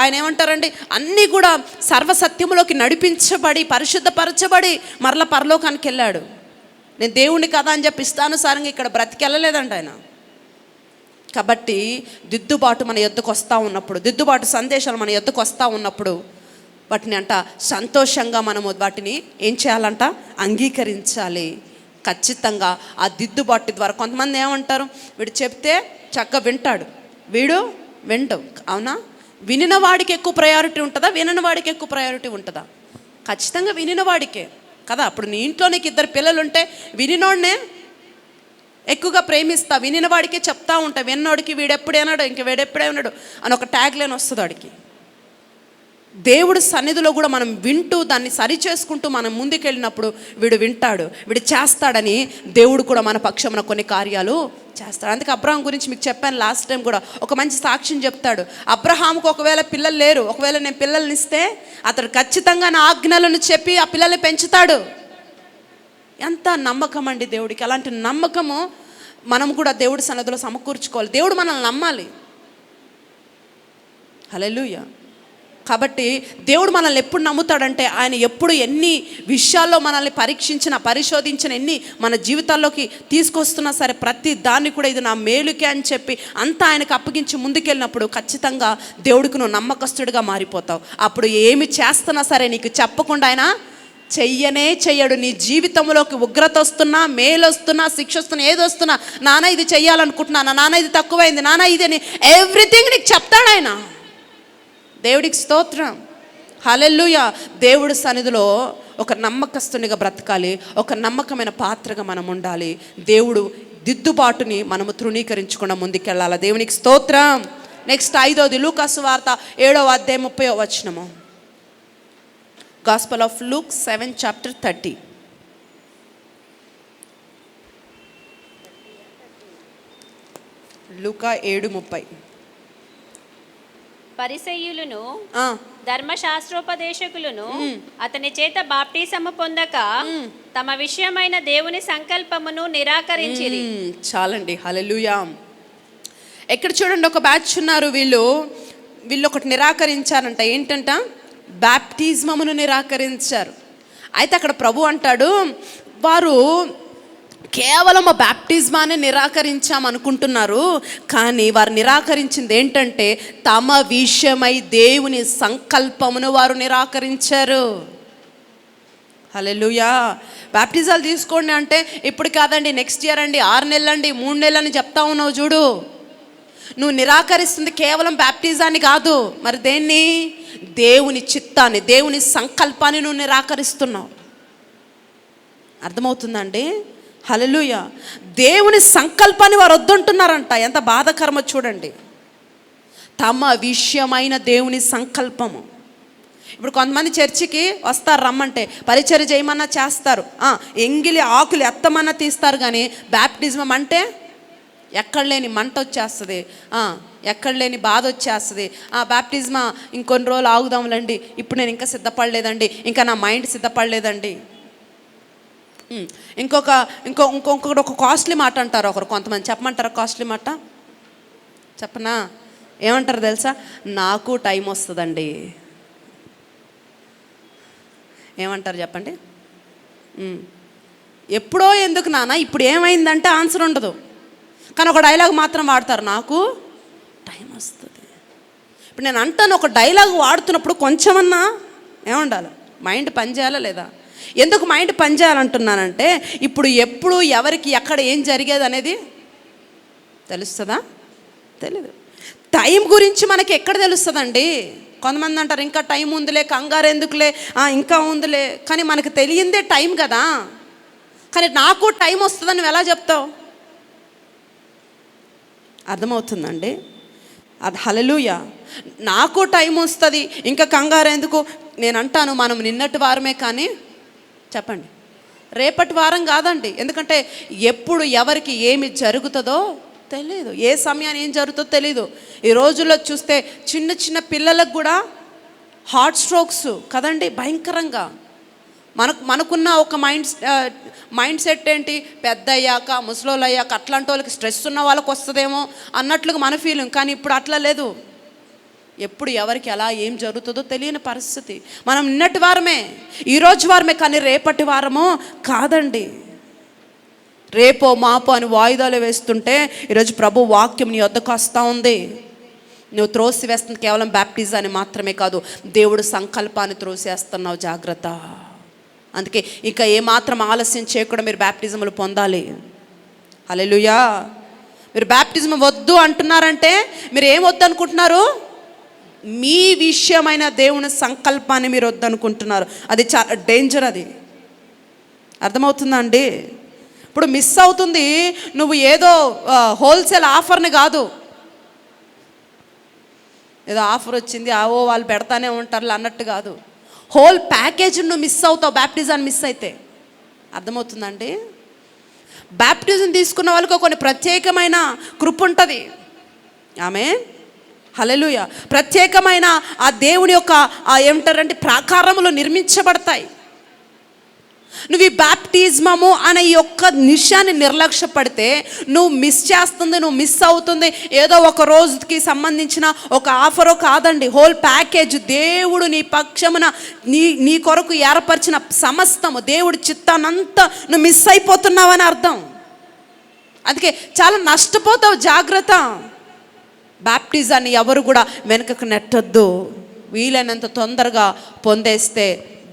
ఆయన ఏమంటారండి, అన్నీ కూడా సర్వసత్యములోకి నడిపించబడి, పరిశుద్ధపరచబడి మరలా పరలోకానికి వెళ్ళాడు. నేను దేవుని కదా అని చెప్పి ఇష్టానుసారంగా ఇక్కడ బ్రతికెళ్ళలేదండి ఆయన. కాబట్టి దిద్దుబాటు మన యొద్దకు వస్తూ ఉన్నప్పుడు, దిద్దుబాటు సందేశాలు మన యొద్దకు వస్తూ ఉన్నప్పుడు వాటిని సంతోషంగా మనము వాటిని ఏం చేయాలంట? అంగీకరించాలి. ఖచ్చితంగా ఆ దిద్దుబాటు ద్వారా కొంతమంది ఏమంటారు, వీడు చెప్తే చక్కగా వింటాడు, వీడు వింటాం, అవునా? వినిన వాడికి ఎక్కువ ప్రయారిటీ ఉంటుందా, వినని వాడికి ఎక్కువ ప్రయారిటీ ఉంటుందా? ఖచ్చితంగా వినిన వాడికే కదా. అప్పుడు నీ ఇంట్లో నీకు 2 పిల్లలు ఉంటే వినినోడినే ఎక్కువగా ప్రేమిస్తా, వినిన వాడికే చెప్తా ఉంటా. విన్నోడికి వీడెప్పుడేనాడు, ఇంక వీడెప్పుడేనాడు అని ఒక ట్యాగ్ లైన్ వస్తుంది వాడికి. దేవుడు సన్నిధిలో కూడా మనం వింటూ దాన్ని సరి చేసుకుంటూ మనం ముందుకెళ్ళినప్పుడు వీడు వింటాడు, వీడు చేస్తాడని దేవుడు కూడా మన పక్షమున కొన్ని కార్యాలు చేస్తాడు. అందుకే అబ్రహాం గురించి మీకు చెప్పాను లాస్ట్ టైం కూడా, ఒక మంచి సాక్ష్యం చెప్తాడు. అబ్రహాముకు ఒకవేళ పిల్లలు లేరు, ఒకవేళ నేను పిల్లల్ని ఇస్తే అతడు ఖచ్చితంగా నా ఆజ్ఞలను చెప్పి ఆ పిల్లల్ని పెంచుతాడు. ఎంత నమ్మకం అండి దేవుడికి! అలాంటి నమ్మకము మనం కూడా దేవుడి సన్నిధిలో సమకూర్చుకోవాలి. దేవుడు మనల్ని నమ్మాలి. హల్లెలూయా. కాబట్టి దేవుడు మనల్ని ఎప్పుడు నమ్ముతాడంటే, ఆయన ఎప్పుడు ఎన్ని విషయాల్లో మనల్ని పరిశోధించిన ఎన్ని మన జీవితాల్లోకి తీసుకొస్తున్నా సరే, ప్రతి దాన్ని కూడా ఇది నా మేలుకే అని చెప్పి అంతా ఆయనకు అప్పగించి ముందుకెళ్ళినప్పుడు ఖచ్చితంగా దేవుడికి నువ్వు నమ్మకస్తుడిగా మారిపోతావు. అప్పుడు ఏమి చేస్తున్నా సరే నీకు చెప్పకుండా ఆయన చెయ్యనే చెయ్యడు. నీ జీవితంలోకి ఉగ్రత వస్తున్నా, మేలు వస్తున్నా, శిక్ష వస్తున్నా, ఏది వస్తున్నా, నాన్న ఇది చెయ్యాలనుకుంటున్నాను, నాన్న ఇది తక్కువైంది, నాన్న ఇది అని ఎవ్రీథింగ్ నీకు చెప్తాడు ఆయన. దేవుడికి స్తోత్రం, హల్లెలూయా. దేవుడి సన్నిధిలో ఒక నమ్మకస్తునిగా బ్రతకాలి, ఒక నమ్మకమైన పాత్రగా మనం ఉండాలి. దేవుడు దిద్దుబాటుని మనము తృణీకరించకుండా ముందుకెళ్ళాలి. దేవునికి స్తోత్రం. నెక్స్ట్ 5వది లూకా సువార్త 7వ అధ్యాయం 30వ వచనము. Gospel of Luke 7:30. లూకా 7:30. పరిసయ్యులను ధర్మశాస్త్రోపదేశకులను అతని చేత బాప్టిసము పొందక తమ విషయమైన దేవుని సంకల్పమును నిరాకరించిరి. చాలండి, హల్లెలూయా. ఎక్కడ చూడండి, ఒక బ్యాచ్ ఉన్నారు, వీళ్ళు ఒకటి నిరాకరించారంట. ఏంటంట? బాప్టిజమును నిరాకరించారు. అయితే అక్కడ ప్రభు అంటాడు, వారు కేవలం బాప్టిజమాన్ని నిరాకరించామనుకుంటున్నారు, కానీ వారు నిరాకరించింది ఏంటంటే తమ విషయమై దేవుని సంకల్పమును వారు నిరాకరించారు. హల్లెలూయా. బాప్టిజాలు తీసుకోండి అంటే ఇప్పుడు కాదండి, నెక్స్ట్ ఇయర్ అండి, 6 నెలలండి, 3 నెలలని చెప్తా ఉన్నావు చూడు. నువ్వు నిరాకరిస్తుంది కేవలం బాప్టిజాన్ని కాదు, మరి దేన్ని? దేవుని చిత్తాన్ని, దేవుని సంకల్పాన్ని నువ్వు నిరాకరిస్తున్నావు. అర్థమవుతుందండి? హల్లెలూయా. దేవుని సంకల్పాన్ని వారు వద్దంటున్నారంట. ఎంత బాధాకరమో చూడండి. తమ విషయమైన దేవుని సంకల్పము. ఇప్పుడు కొంతమంది చర్చికి వస్తారు, రమ్మంటే పరిచర్య చేయమన్నా చేస్తారు, ఎంగిలి ఆకులు ఎత్తమన్నా తీస్తారు, కానీ బాప్టిజం అంటే ఎక్కడ లేని మంట వచ్చేస్తుంది, ఎక్కడ లేని బాధ వచ్చేస్తుంది. బాప్టిజమా ఇంకొన్ని రోజులు ఆగుదాంలేండి, ఇప్పుడు నేను ఇంకా సిద్ధపడలేదండి, ఇంకా నా మైండ్ సిద్ధపడలేదండి. ఇంకొకటి ఒక కాస్ట్లీ మాట అంటారు ఒకరు, కొంతమంది. చెప్పమంటారా కాస్ట్లీ మాట? చెప్పనా? ఏమంటారు తెలుసా? నాకు టైం వస్తుందండి. ఏమంటారు చెప్పండి? ఎప్పుడో ఎందుకు నాన్న, ఇప్పుడు ఏమైందంటే ఆన్సర్ ఉండదు, కానీ ఒక డైలాగ్ మాత్రం వాడతారు, నాకు టైం వస్తుంది. ఇప్పుడు నేను అంటాను, ఒక డైలాగ్ వాడుతున్నప్పుడు కొంచెమన్నా ఏముండాలి? మైండ్ పనిచేయాలా లేదా? ఎందుకు మైండ్ పనిచేయాలంటున్నానంటే, ఇప్పుడు ఎప్పుడు ఎవరికి ఎక్కడ ఏం జరిగేది అనేది తెలుస్తుందా? తెలీదు. టైం గురించి మనకి ఎక్కడ తెలుస్తుందండి? కొంతమంది అంటారు ఇంకా టైం ఉందిలే, కంగారు ఎందుకులే, ఇంకా ఉందిలే, కానీ మనకు తెలియందే టైం కదా. కానీ నాకు టైం వస్తుందని నువ్వు ఎలా చెప్తావు? అర్థమవుతుందండి? అది హల్లెలూయా. నాకు టైం వస్తుంది, ఇంకా కంగారు ఎందుకు? నేను అంటాను, మనం నిన్నటి వారమే కానీ చెప్పండి, రేపటి వారం కాదండి. ఎందుకంటే ఎప్పుడు ఎవరికి ఏమి జరుగుతుందో తెలియదు, ఏ సమయాన్ని ఏం జరుగుతుందో తెలీదు. ఈ రోజుల్లో చూస్తే చిన్న చిన్న పిల్లలకు కూడా హార్ట్ స్ట్రోక్స్ కదండి, భయంకరంగా. మనకున్న ఒక మైండ్ సెట్ ఏంటి, పెద్ద అయ్యాక, ముసలోళ్ళు అయ్యాక, అట్లాంటి వాళ్ళకి స్ట్రెస్ ఉన్న వాళ్ళకి వస్తుందేమో అన్నట్లుగా మన ఫీలింగ్. కానీ ఇప్పుడు అట్లా లేదు. ఎప్పుడు ఎవరికి ఎలా ఏం జరుగుతుందో తెలియని పరిస్థితి. మనం నిన్నటి వారమే, ఈరోజు వారమే, కానీ రేపటి వారమో కాదండి. రేపో మాపో అని వాయిదాలు వేస్తుంటే ఈరోజు ప్రభు వాక్యం నీ వద్దకు వస్తూ ఉంది. నువ్వు త్రోసి వేస్తుంది కేవలం బాప్టిజాన్ని మాత్రమే కాదు, దేవుడు సంకల్పాన్ని త్రోసేస్తున్నావు. జాగ్రత్త. అందుకే ఇక ఏమాత్రం ఆలస్యం చేయకుండా మీరు బాప్టిజములు పొందాలి. హల్లెలూయా. మీరు బాప్టిజం వద్దు అంటున్నారంటే మీరు ఏం వద్దు అనుకుంటున్నారు? మీ విషయమైన దేవుని సంకల్పాన్ని మీరు వద్దనుకుంటున్నారు. అది చాలా డేంజర్. అది అర్థమవుతుందా అండి? ఇప్పుడు మిస్ అవుతుంది. నువ్వు ఏదో హోల్సేల్ ఆఫర్ని కాదు, ఏదో ఆఫర్ వచ్చింది వాళ్ళు పెడతానే ఉంటారు అన్నట్టు కాదు. హోల్ ప్యాకేజ్ నువ్వు మిస్ అవుతావు బాప్టిజాన్ని మిస్ అయితే. అర్థమవుతుందండి? బాప్టిజం తీసుకున్న వాళ్ళకు కొన్ని ప్రత్యేకమైన కృప ఉంటుంది. ఆమేన్, హల్లెలూయా. ప్రత్యేకమైన ఆ దేవుని యొక్క ఏమంటారంటే ప్రాకారములు నిర్మించబడతాయి. నువ్వు ఈ బాప్టిజమము అనే ఈ యొక్క నిశాన్ని నిర్లక్ష్యపడితే నువ్వు మిస్ చేస్తుంది, నువ్వు మిస్ అవుతుంది. ఏదో ఒక రోజుకి సంబంధించిన ఒక ఆఫరో కాదండి, హోల్ ప్యాకేజ్. దేవుడు నీ పక్షమున నీ కొరకు ఏర్పరిచిన సమస్తము, దేవుడి చిత్తానంతా నువ్వు మిస్ అయిపోతున్నావని అర్థం. అందుకే చాలా నష్టపోతావు. జాగ్రత్త. బాప్టిజాన్ని ఎవరు కూడా వెనుకకు నెట్టొద్దు. వీలైనంత తొందరగా పొందేస్తే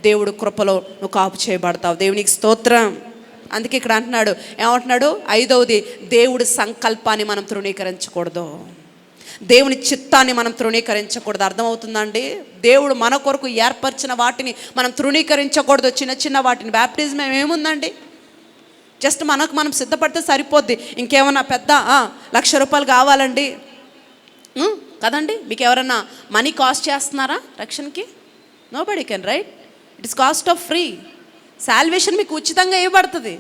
దేవుడు కృపలో నువ్వు కాపు చేయబడతావు. దేవునికి స్తోత్రం. అందుకే ఇక్కడ అంటున్నాడు, ఏమంటున్నాడు? 5వది, దేవుడి సంకల్పాన్ని మనం తృణీకరించకూడదు, దేవుని చిత్తాన్ని మనం తృణీకరించకూడదు. అర్థమవుతుందండి? దేవుడు మన కొరకు ఏర్పరిచిన వాటిని మనం తృణీకరించకూడదు. చిన్న చిన్న వాటిని. బ్యాప్టిజం ఏముందండి? జస్ట్ మనకు మనం సిద్ధపడితే సరిపోద్ది. ఇంకేమన్నా పెద్ద 1,00,000 రూపాయలు కావాలండి కదండి? మీకు ఎవరన్నా మనీ కాస్ట్ చేస్తున్నారా రక్షణకి? Nobody can, right? It is cost of free. Salvation మీకు ఉచితంగా ఇవ్వబడుతుంది.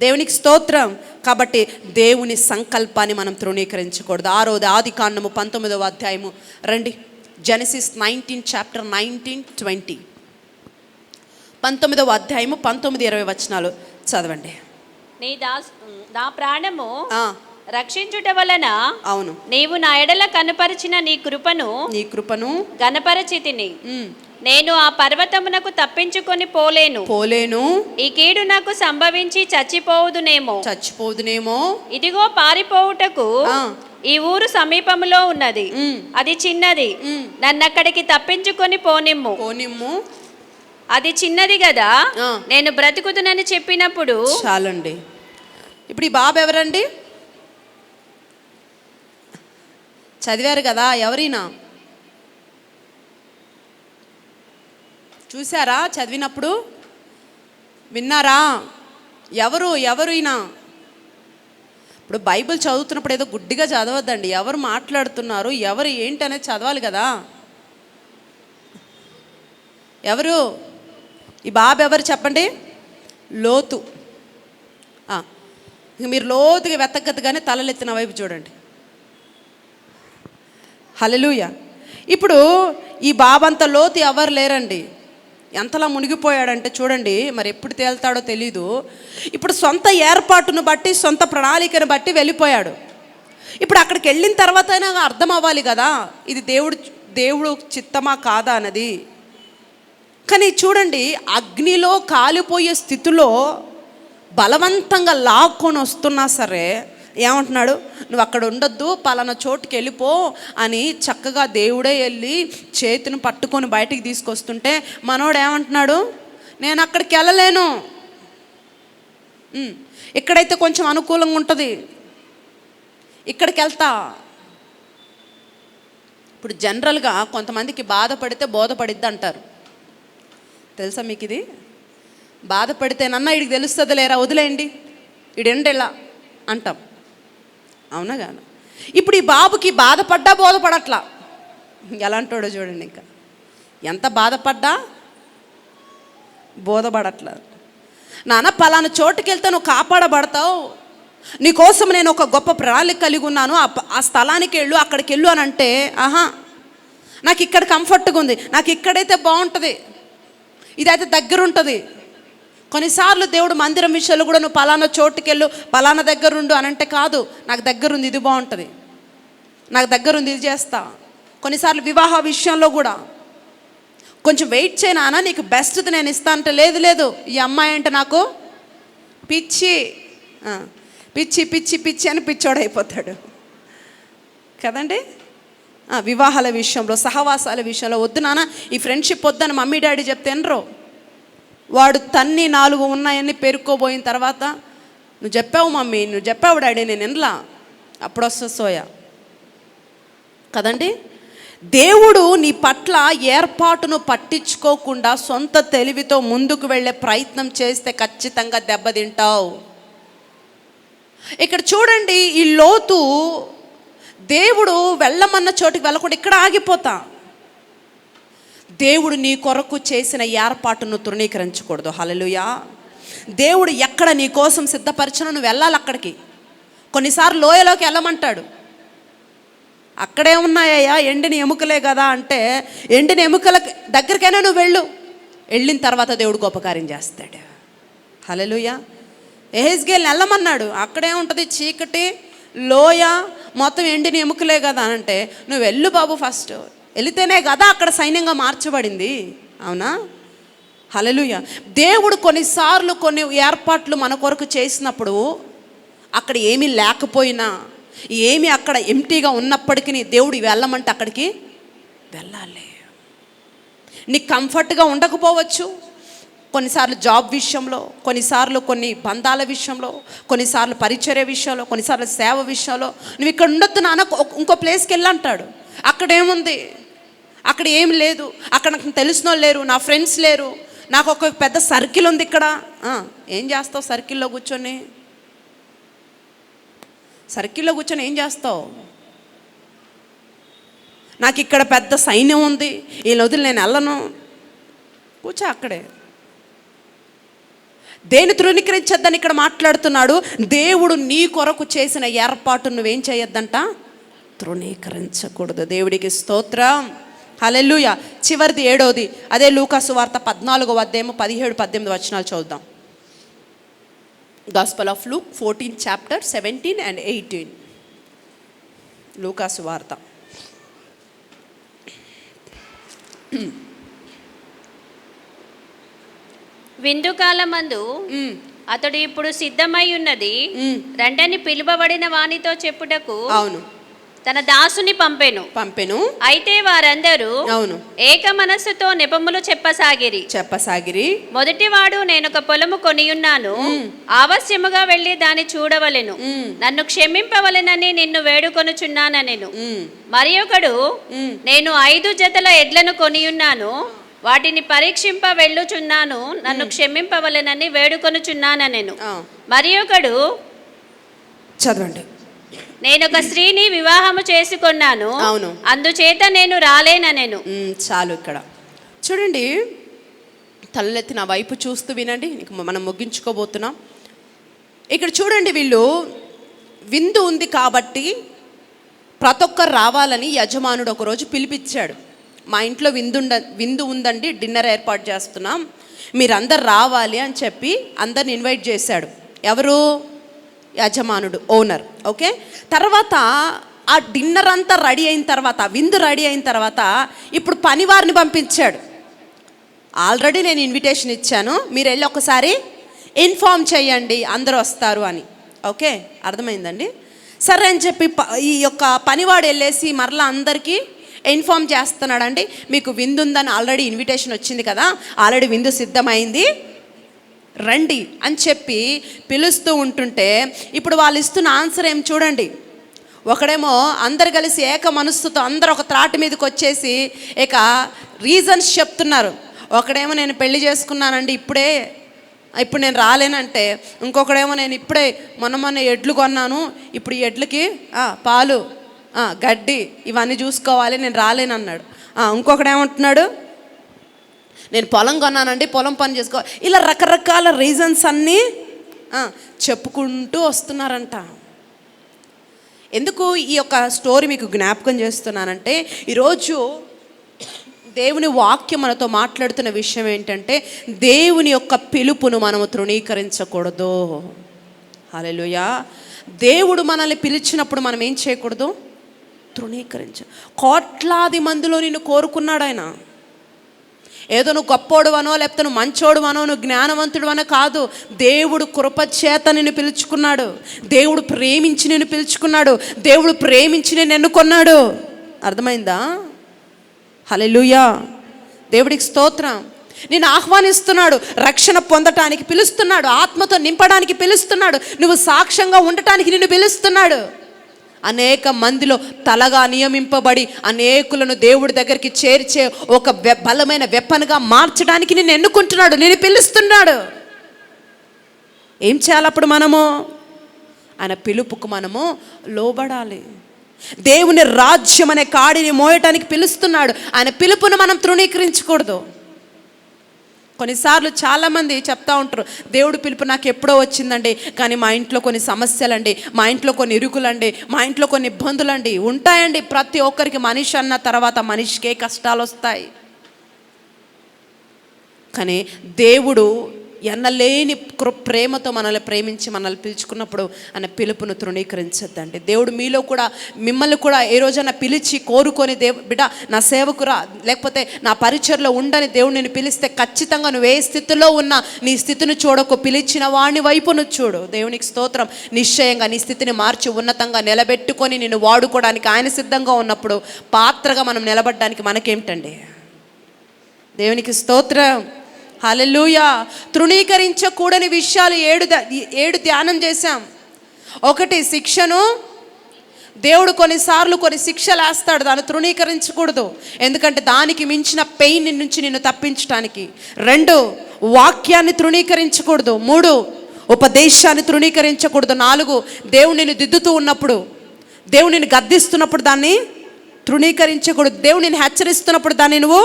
దేవునికి స్తోత్రం. కాబట్టి దేవుని సంకల్పాన్ని మనం తృణీకరించకూడదు. 6వది ఆదికాండము 19వ అధ్యాయము రండి. Genesis 19 chapter 19-20. 19వ అధ్యాయము 19-20 వచనాలు చదవండి. నా ప్రాణము రక్షించుట వలన అవును నీవు నా ఎడల కనపరిచిన నీ కృపను గనపరచితిని. నేను ఆ పర్వతమునకు తప్పించుకొని పోలేను. ఈ కీడు నాకు సంభవించి చచ్చిపోదునేమో. ఇదిగో పారిపోవుటకు ఈ ఊరు సమీపంలో ఉన్నది, అది చిన్నది. నన్నక్కడికి తప్పించుకొని పోనిమ్ము. అది చిన్నది కదా, నేను బ్రతుకుతునని చెప్పినప్పుడు చాలండి. ఇప్పుడు ఈ బాబు ఎవరండి? చదివారు కదా, ఎవరైనా చూసారా? చదివినప్పుడు విన్నారా? ఎవరు ఈయన? ఇప్పుడు బైబిల్ చదువుతున్నప్పుడు ఏదో గుడ్డిగా చదవద్దండి. ఎవరు మాట్లాడుతున్నారు, ఎవరు ఏంటి అనేది చదవాలి కదా. ఎవరు ఈ బాబు? ఎవరు చెప్పండి? లోతు. మీరు లోతుగా వెతకగానే తలలెత్తిన వైపు చూడండి. హల్లెలూయా. ఇప్పుడు ఈ బాబంత లోతు ఎవరు లేరండి. ఎంతలా మునిగిపోయాడంటే చూడండి, మరి ఎప్పుడు తేల్తాడో తెలీదు. ఇప్పుడు సొంత ఏర్పాటును బట్టి, సొంత ప్రణాళికను బట్టి వెళ్ళిపోయాడు. ఇప్పుడు అక్కడికి వెళ్ళిన తర్వాత అయినా అర్థం అవ్వాలి కదా, ఇది దేవుడు చిత్తమా కాదా అన్నది. కానీ చూడండి, అగ్నిలో కాలిపోయే స్థితిలో బలవంతంగా లాక్కొని వస్తున్నా సరే ఏమంటున్నాడు? నువ్వు అక్కడ ఉండొద్దు, పలానా చోటుకి వెళ్ళిపో అని చక్కగా దేవుడే వెళ్ళి చేతిని పట్టుకొని బయటికి తీసుకొస్తుంటే మనోడు ఏమంటున్నాడు? నేను అక్కడికి వెళ్ళలేను, ఇక్కడైతే కొంచెం అనుకూలంగా ఉంటుంది, ఇక్కడికి వెళ్తా. ఇప్పుడు జనరల్గా కొంతమందికి బాధపడితే బోధపడిద్ది అంటారు. తెలుసా మీకు ఇది? బాధపడితేనన్నా వీడికి తెలుస్తుంది లేరా, వదిలేయండి, వీడెండెలా అంటాం. అవునా కాదు? ఇప్పుడు ఈ బాబుకి బాధపడ్డా బోధపడట్లా. ఎలాంటోడో చూడండి, ఇంకా ఎంత బాధపడ్డా బోధపడట్లా. నాన్న పలానా చోటుకి వెళ్తే నువ్వు కాపాడబడతావు, నీకోసం నేను ఒక గొప్ప ప్రణాళిక కలిగి ఉన్నాను, ఆ స్థలానికి వెళ్ళు, అక్కడికి వెళ్ళు అని అంటే, నాకు ఇక్కడ కంఫర్ట్గా ఉంది, నాకు ఇక్కడైతే బాగుంటుంది, ఇదైతే దగ్గర ఉంటుంది. కొన్నిసార్లు దేవుడు మందిరం విషయాలు కూడా నువ్వు పలానా చోటుకెళ్ళు, పలానా దగ్గర ఉండు అని అంటే, కాదు, నాకు దగ్గరుంది, ఇది బాగుంటుంది, నాకు దగ్గరుంది, ఇది చేస్తా. కొన్నిసార్లు వివాహ విషయంలో కూడా కొంచెం వెయిట్ చేయనా, నీకు బెస్ట్ది నేను ఇస్తా అంటే, లేదు ఈ అమ్మాయి అంటే నాకు పిచ్చి పిచ్చి పిచ్చి పిచ్చి అని పిచ్చోడైపోతాడు కదండి. వివాహాల విషయంలో, సహవాసాల విషయంలో వద్దు నాన్న, ఈ ఫ్రెండ్షిప్ వద్దని మమ్మీ డాడీ చెప్తే ఎనరో. వాడు తన్ని 4 ఉన్నాయని పేరుకోబోయిన తర్వాత, నువ్వు చెప్పావు మమ్మీ, నువ్వు చెప్పావు డాడీ, నేను ఎనలా, అప్పుడు వస్తుంది సోయా కదండి. దేవుడు నీ పట్ల ఏర్పాటును పట్టించుకోకుండా సొంత తెలివితో ముందుకు వెళ్ళే ప్రయత్నం చేస్తే ఖచ్చితంగా దెబ్బతింటావు. ఇక్కడ చూడండి, ఈ లోతు దేవుడు వెళ్ళమన్న చోటుకి వెళ్ళకుండా ఇక్కడ ఆగిపోతా. దేవుడు నీ కొరకు చేసిన ఏర్పాటును తృణీకరించకూడదు. హల్లెలూయా. దేవుడు ఎక్కడ నీ కోసం సిద్ధపరిచిన నువ్వు వెళ్ళాలి అక్కడికి. కొన్నిసార్లు లోయలోకి వెళ్ళమంటాడు, అక్కడే ఉన్నాయ్యా ఎండిన ఎముకలే కదా అంటే, ఎండిన ఎముకల దగ్గరికైనా నువ్వు వెళ్ళిన తర్వాత దేవుడు గొప్ప కార్యం చేస్తాడు. హల్లెలూయా. ఎహెజ్కేలుని వెళ్ళమన్నాడు, అక్కడే ఉంటుంది చీకటి లోయ, మొత్తం ఎండిన ఎముకలే కదా అంటే, నువ్వు వెళ్ళు బాబు, ఫస్ట్ వెళితేనే కదా అక్కడ సైన్యంగా మార్చబడింది. అవునా? హల్లెలూయా. దేవుడు కొన్నిసార్లు కొన్ని ఏర్పాట్లు మన కొరకు చేసినప్పుడు అక్కడ ఏమీ లేకపోయినా, ఏమి అక్కడ ఎంటీగా ఉన్నప్పటికీ దేవుడు వెళ్ళమంటే అక్కడికి వెళ్ళాలి. నీకు కంఫర్ట్గా ఉండకపోవచ్చు. కొన్నిసార్లు జాబ్ విషయంలో, కొన్నిసార్లు కొన్ని బంధాల విషయంలో, కొన్నిసార్లు పరిచర్య విషయంలో, కొన్నిసార్లు సేవ విషయంలో నువ్వు ఇక్కడ ఉండొద్దు నాన్న, ఇంకో ప్లేస్కి వెళ్ళంటాడు. అక్కడ ఏముంది? అక్కడ ఏం లేదు, అక్కడ నాకు తెలిసిన వాళ్ళు లేరు, నా ఫ్రెండ్స్ లేరు, నాకు ఒక పెద్ద సర్కిల్ ఉంది ఇక్కడ. ఏం చేస్తావు సర్కిల్లో కూర్చొని? సర్కిల్లో కూర్చొని ఏం చేస్తావు? నాకు ఇక్కడ పెద్ద సైన్యం ఉంది, వీళ్ళ వదిలి నేను వెళ్ళను, కూర్చో అక్కడే. దేని తృణీకరించొద్దని ఇక్కడ మాట్లాడుతున్నాడు. దేవుడు నీ కొరకు చేసిన ఏర్పాటు నువ్వేం చేయొద్దంట? తృణీకరించకూడదు. దేవుడికి స్తోత్రం, హల్లెలూయా. చివరిది 7వది, అదే లూకా సువార్త 14వ అధ్యాయము 17-18 వచనాలు చూద్దాం. Gospel of Luke 14 chapter 17 and 18. లూకా సువార్త. విందు కాలమందు అతడు ఇప్పుడు సిద్ధమై ఉన్నది రండని పిలువబడిన వానితో చెప్పుటకు అవును తన దాసుని పంపెను. అయితే వారందరూ అవును ఏక మనస్సుతో నెపములు చెప్పసాగిరి. మొదటివాడు, నేనొక పొలము కొనియున్నాను, ఆవశ్యముగా వెళ్ళి దాన్ని చూడవలెను, నన్ను క్షమింపవలెనని నిన్ను వేడుకొనుచున్నానెను. మరి ఒకడు, నేను 5 జతల ఎడ్లను కొనియున్నాను, వాటిని పరీక్షింప వెళ్ళుచున్నాను, నన్ను క్షమింపవలెనని వేడుకొనుచున్నానెను. మరి ఒకడు, చదవండి, నేనొక స్త్రీని వివాహము చేసుకున్నాను, అవును, అందుచేత నేను రాలేననెను. చాలు. ఇక్కడ చూడండి, తలెత్తి నా వైపు చూస్తూ వినండి, మనం ముగించుకోబోతున్నాం. ఇక్కడ చూడండి, వీళ్ళు విందు ఉంది కాబట్టి ప్రతి ఒక్కరు రావాలని యజమానుడు ఒకరోజు పిలిపించాడు. మా ఇంట్లో విందు ఉందండి, డిన్నర్ ఏర్పాటు చేస్తున్నాం, మీరందరు రావాలి అని చెప్పి అందరిని ఇన్వైట్ చేశాడు. ఎవరు? యజమానుడు, ఓనర్. ఓకే, తర్వాత ఆ డిన్నర్ అంతా రెడీ అయిన తర్వాత, విందు రెడీ అయిన తర్వాత ఇప్పుడు పనివారిని పంపించాడు. ఆల్రెడీ నేను ఇన్విటేషన్ ఇచ్చాను, మీరు వెళ్ళి ఒకసారి ఇన్ఫార్మ్ చేయండి అందరూ వస్తారు అని. ఓకే, అర్థమైందండి. సరే అని చెప్పి ఈ యొక్క పనివాడు వెళ్ళేసి మరలా అందరికీ ఇన్ఫార్మ్ చేస్తున్నాడండి, మీకు విందు ఉందని ఆల్రెడీ ఇన్విటేషన్ వచ్చింది కదా, ఆల్రెడీ విందు సిద్ధమైంది, రండి అని చెప్పి పిలుస్తూ ఉంటుంటే ఇప్పుడు వాళ్ళు ఇస్తున్న ఆన్సర్ ఏం చూడండి. ఒకడేమో అందరు కలిసి ఏక మనస్సుతో అందరూ ఒక త్రాటి మీదకి వచ్చేసి ఇక రీజన్స్ చెప్తున్నారు. ఒకడేమో నేను పెళ్లి చేసుకున్నానండి ఇప్పుడు నేను రాలేనంటే, ఇంకొకడేమో నేను ఇప్పుడే మొన్న ఎడ్లు కొన్నాను, ఇప్పుడు ఈ ఎడ్లకి పాలు గడ్డి ఇవన్నీ చూసుకోవాలి, నేను రాలేనన్నాడు. ఇంకొకడేమంటున్నాడు, నేను పొలం కొన్నానండి, పొలం పని చేసుకోవాలి. ఇలా రకరకాల రీజన్స్ అన్నీ చెప్పుకుంటూ వస్తున్నారంట. ఎందుకు ఈ యొక్క స్టోరీ మీకు జ్ఞాపకం చేస్తున్నానంటే, ఈరోజు దేవుని వాక్యం మనతో మాట్లాడుతున్న విషయం ఏంటంటే, దేవుని యొక్క పిలుపును మనము తృణీకరించకూడదు. హల్లెలూయా. దేవుడు మనల్ని పిలిచినప్పుడు మనం ఏం చేయకూడదు? కోట్లాది మందిలో నిన్ను కోరుకున్నాడు ఆయన. ఏదో నువ్వు గొప్పోడువనో, లేకపోతే నువ్వు మంచోడువనో, నువ్వు జ్ఞానవంతుడువనో కాదు. దేవుడు కృపచేత నిన్ను పిలుచుకున్నాడు, దేవుడు ప్రేమించి నిన్ను పిలుచుకున్నాడు, దేవుడు ప్రేమించి నిన్ను ఎన్నుకున్నాడు. అర్థమైందా? హల్లెలూయా, దేవుడికి స్తోత్రం. నిన్ను ఆహ్వానిస్తున్నాడు, రక్షణ పొందటానికి పిలుస్తున్నాడు, ఆత్మతో నింపడానికి పిలుస్తున్నాడు, నువ్వు సాక్ష్యంగా ఉండటానికి నిన్ను పిలుస్తున్నాడు. అనేక మందిలో తలగా నియమింపబడి అనేకులను దేవుడి దగ్గరికి చేర్చే ఒక బలమైన వెపన్గా మార్చడానికి నిన్ను ఎన్నుకుంటున్నాడు, నిన్ను పిలుస్తున్నాడు. ఏం చేయాలి అప్పుడు? మనము ఆయన పిలుపుకు మనము లోబడాలి. దేవుని రాజ్యం అనే కాడిని మోయటానికి పిలుస్తున్నాడు, ఆయన పిలుపును మనం తృణీకరించకూడదు. కొన్నిసార్లు చాలామంది చెప్తా ఉంటారు, దేవుడు పిలుపు నాకు ఎప్పుడో వచ్చిందండి, కానీ మా ఇంట్లో కొన్ని సమస్యలండి, మా ఇంట్లో కొన్ని ఇరుకులండి, మా ఇంట్లో కొన్ని ఇబ్బందులండి. ఉంటాయండి, ప్రతి ఒక్కరికి మనిషి అన్న తర్వాత మనిషికే కష్టాలు వస్తాయి. కానీ దేవుడు ఎన్నలేని ప్రేమతో మనల్ని ప్రేమించి మనల్ని పిలుచుకున్నప్పుడు ఆయన పిలుపును తృణీకరించద్దండి. దేవుడు మీలో కూడా మిమ్మల్ని కూడా ఏ రోజైనా పిలిచి కోరుకొని బిడ్డ నా సేవకురా, లేకపోతే నా పరిచర్లో ఉండని దేవుడు నేను పిలిస్తే ఖచ్చితంగా నువ్వు ఏ స్థితిలో ఉన్నా నీ స్థితిని చూడకు, పిలిచిన వాడిని వైపును చూడు. దేవునికి స్తోత్రం. నిశ్చయంగా నీ స్థితిని మార్చి ఉన్నతంగా నిలబెట్టుకొని నిన్ను వాడుకోవడానికి ఆయన సిద్ధంగా ఉన్నప్పుడు పాత్రగా మనం నిలబడడానికి మనకేమిటండి? దేవునికి స్తోత్రం. హల్లెలూయా. తృణీకరించకూడని విషయాలు ఏడు ధ్యానం చేశాం. ఒకటి, శిక్షను. దేవుడు కొన్నిసార్లు కొన్ని శిక్షలు వేస్తాడు, దాన్ని తృణీకరించకూడదు, ఎందుకంటే దానికి మించిన పెయిన్ నుంచి నిన్ను తప్పించడానికి. 2, వాక్యాన్ని తృణీకరించకూడదు. 3, ఉపదేశాన్ని తృణీకరించకూడదు. 4, దేవుడు నిన్ను దిద్దుతూ ఉన్నప్పుడు, దేవుడు నిన్ను గద్దిస్తున్నప్పుడు దాన్ని తృణీకరించకూడదు. దేవుడు నిన్ను హెచ్చరిస్తున్నప్పుడు దాన్ని నువ్వు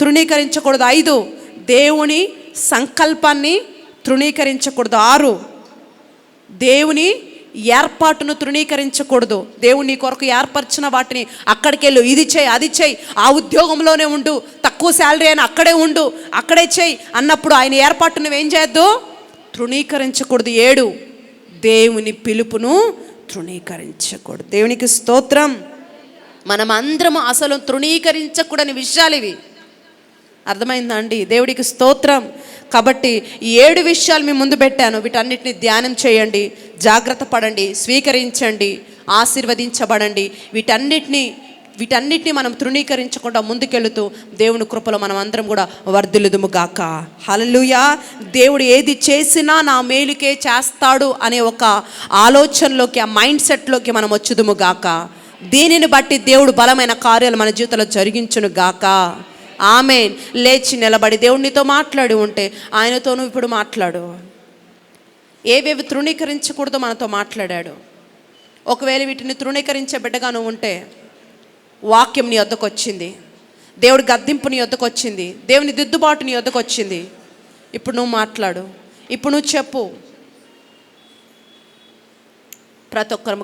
తృణీకరించకూడదు. 5, దేవుని సంకల్పాన్ని తృణీకరించకూడదు. 6, దేవుని ఏర్పాటును తృణీకరించకూడదు. దేవుడు నీ కొరకు ఏర్పరిచిన వాటిని అక్కడికి వెళ్ళు, ఇది చేయి, అది చేయి, ఆ ఉద్యోగంలోనే ఉండు, తక్కువ శాలరీ అయినా అక్కడే ఉండు, అక్కడే చేయి అన్నప్పుడు ఆయన ఏర్పాటు నువ్వేం చేయొద్దు, తృణీకరించకూడదు. 7, దేవుని పిలుపును తృణీకరించకూడదు. దేవునికి స్తోత్రం. మనం అందరం అసలు తృణీకరించకూడని విషయాలు ఇవి. అర్థమైందా అండి? దేవుడికి స్తోత్రం. కాబట్టి ఈ 7 విషయాలు మీ ముందు పెట్టాను. వీటన్నిటిని ధ్యానం చేయండి, జాగ్రత్త పడండి, స్వీకరించండి, ఆశీర్వదించబడండి. వీటన్నిటిని మనం తృణీకరించకుండా ముందుకెళుతూ దేవుని కృపలో మనం అందరం కూడా వర్ధిల్లుదుము గాక. హల్లెలూయా. దేవుడు ఏది చేసినా నా మేలుకే చేస్తాడు అనే ఒక ఆలోచనలోకి, ఆ మైండ్ సెట్లోకి మనం వచ్చుదుము గాక. దీనిని బట్టి దేవుడు బలమైన కార్యాలు మన జీవితంలో జరిగించును గాక. ఆమేన్. లేచి నిలబడి దేవుడు నీతో మాట్లాడి ఉంటే ఆయనతోనూ ఇప్పుడు మాట్లాడు. ఏవేవి తృణీకరించకూడదో మనతో మాట్లాడాడు. ఒకవేళ వీటిని తృణీకరించే బిడ్డగా నువ్వు ఉంటే, వాక్యం నీ వద్దకు వచ్చింది, దేవుడి గద్దింపు నీ వద్దకు వచ్చింది, దేవుని దిద్దుబాటు నీ వద్దకు వచ్చింది. ఇప్పుడు నువ్వు మాట్లాడు, ఇప్పుడు నువ్వు చెప్పు. ప్రతి ఒక్కరు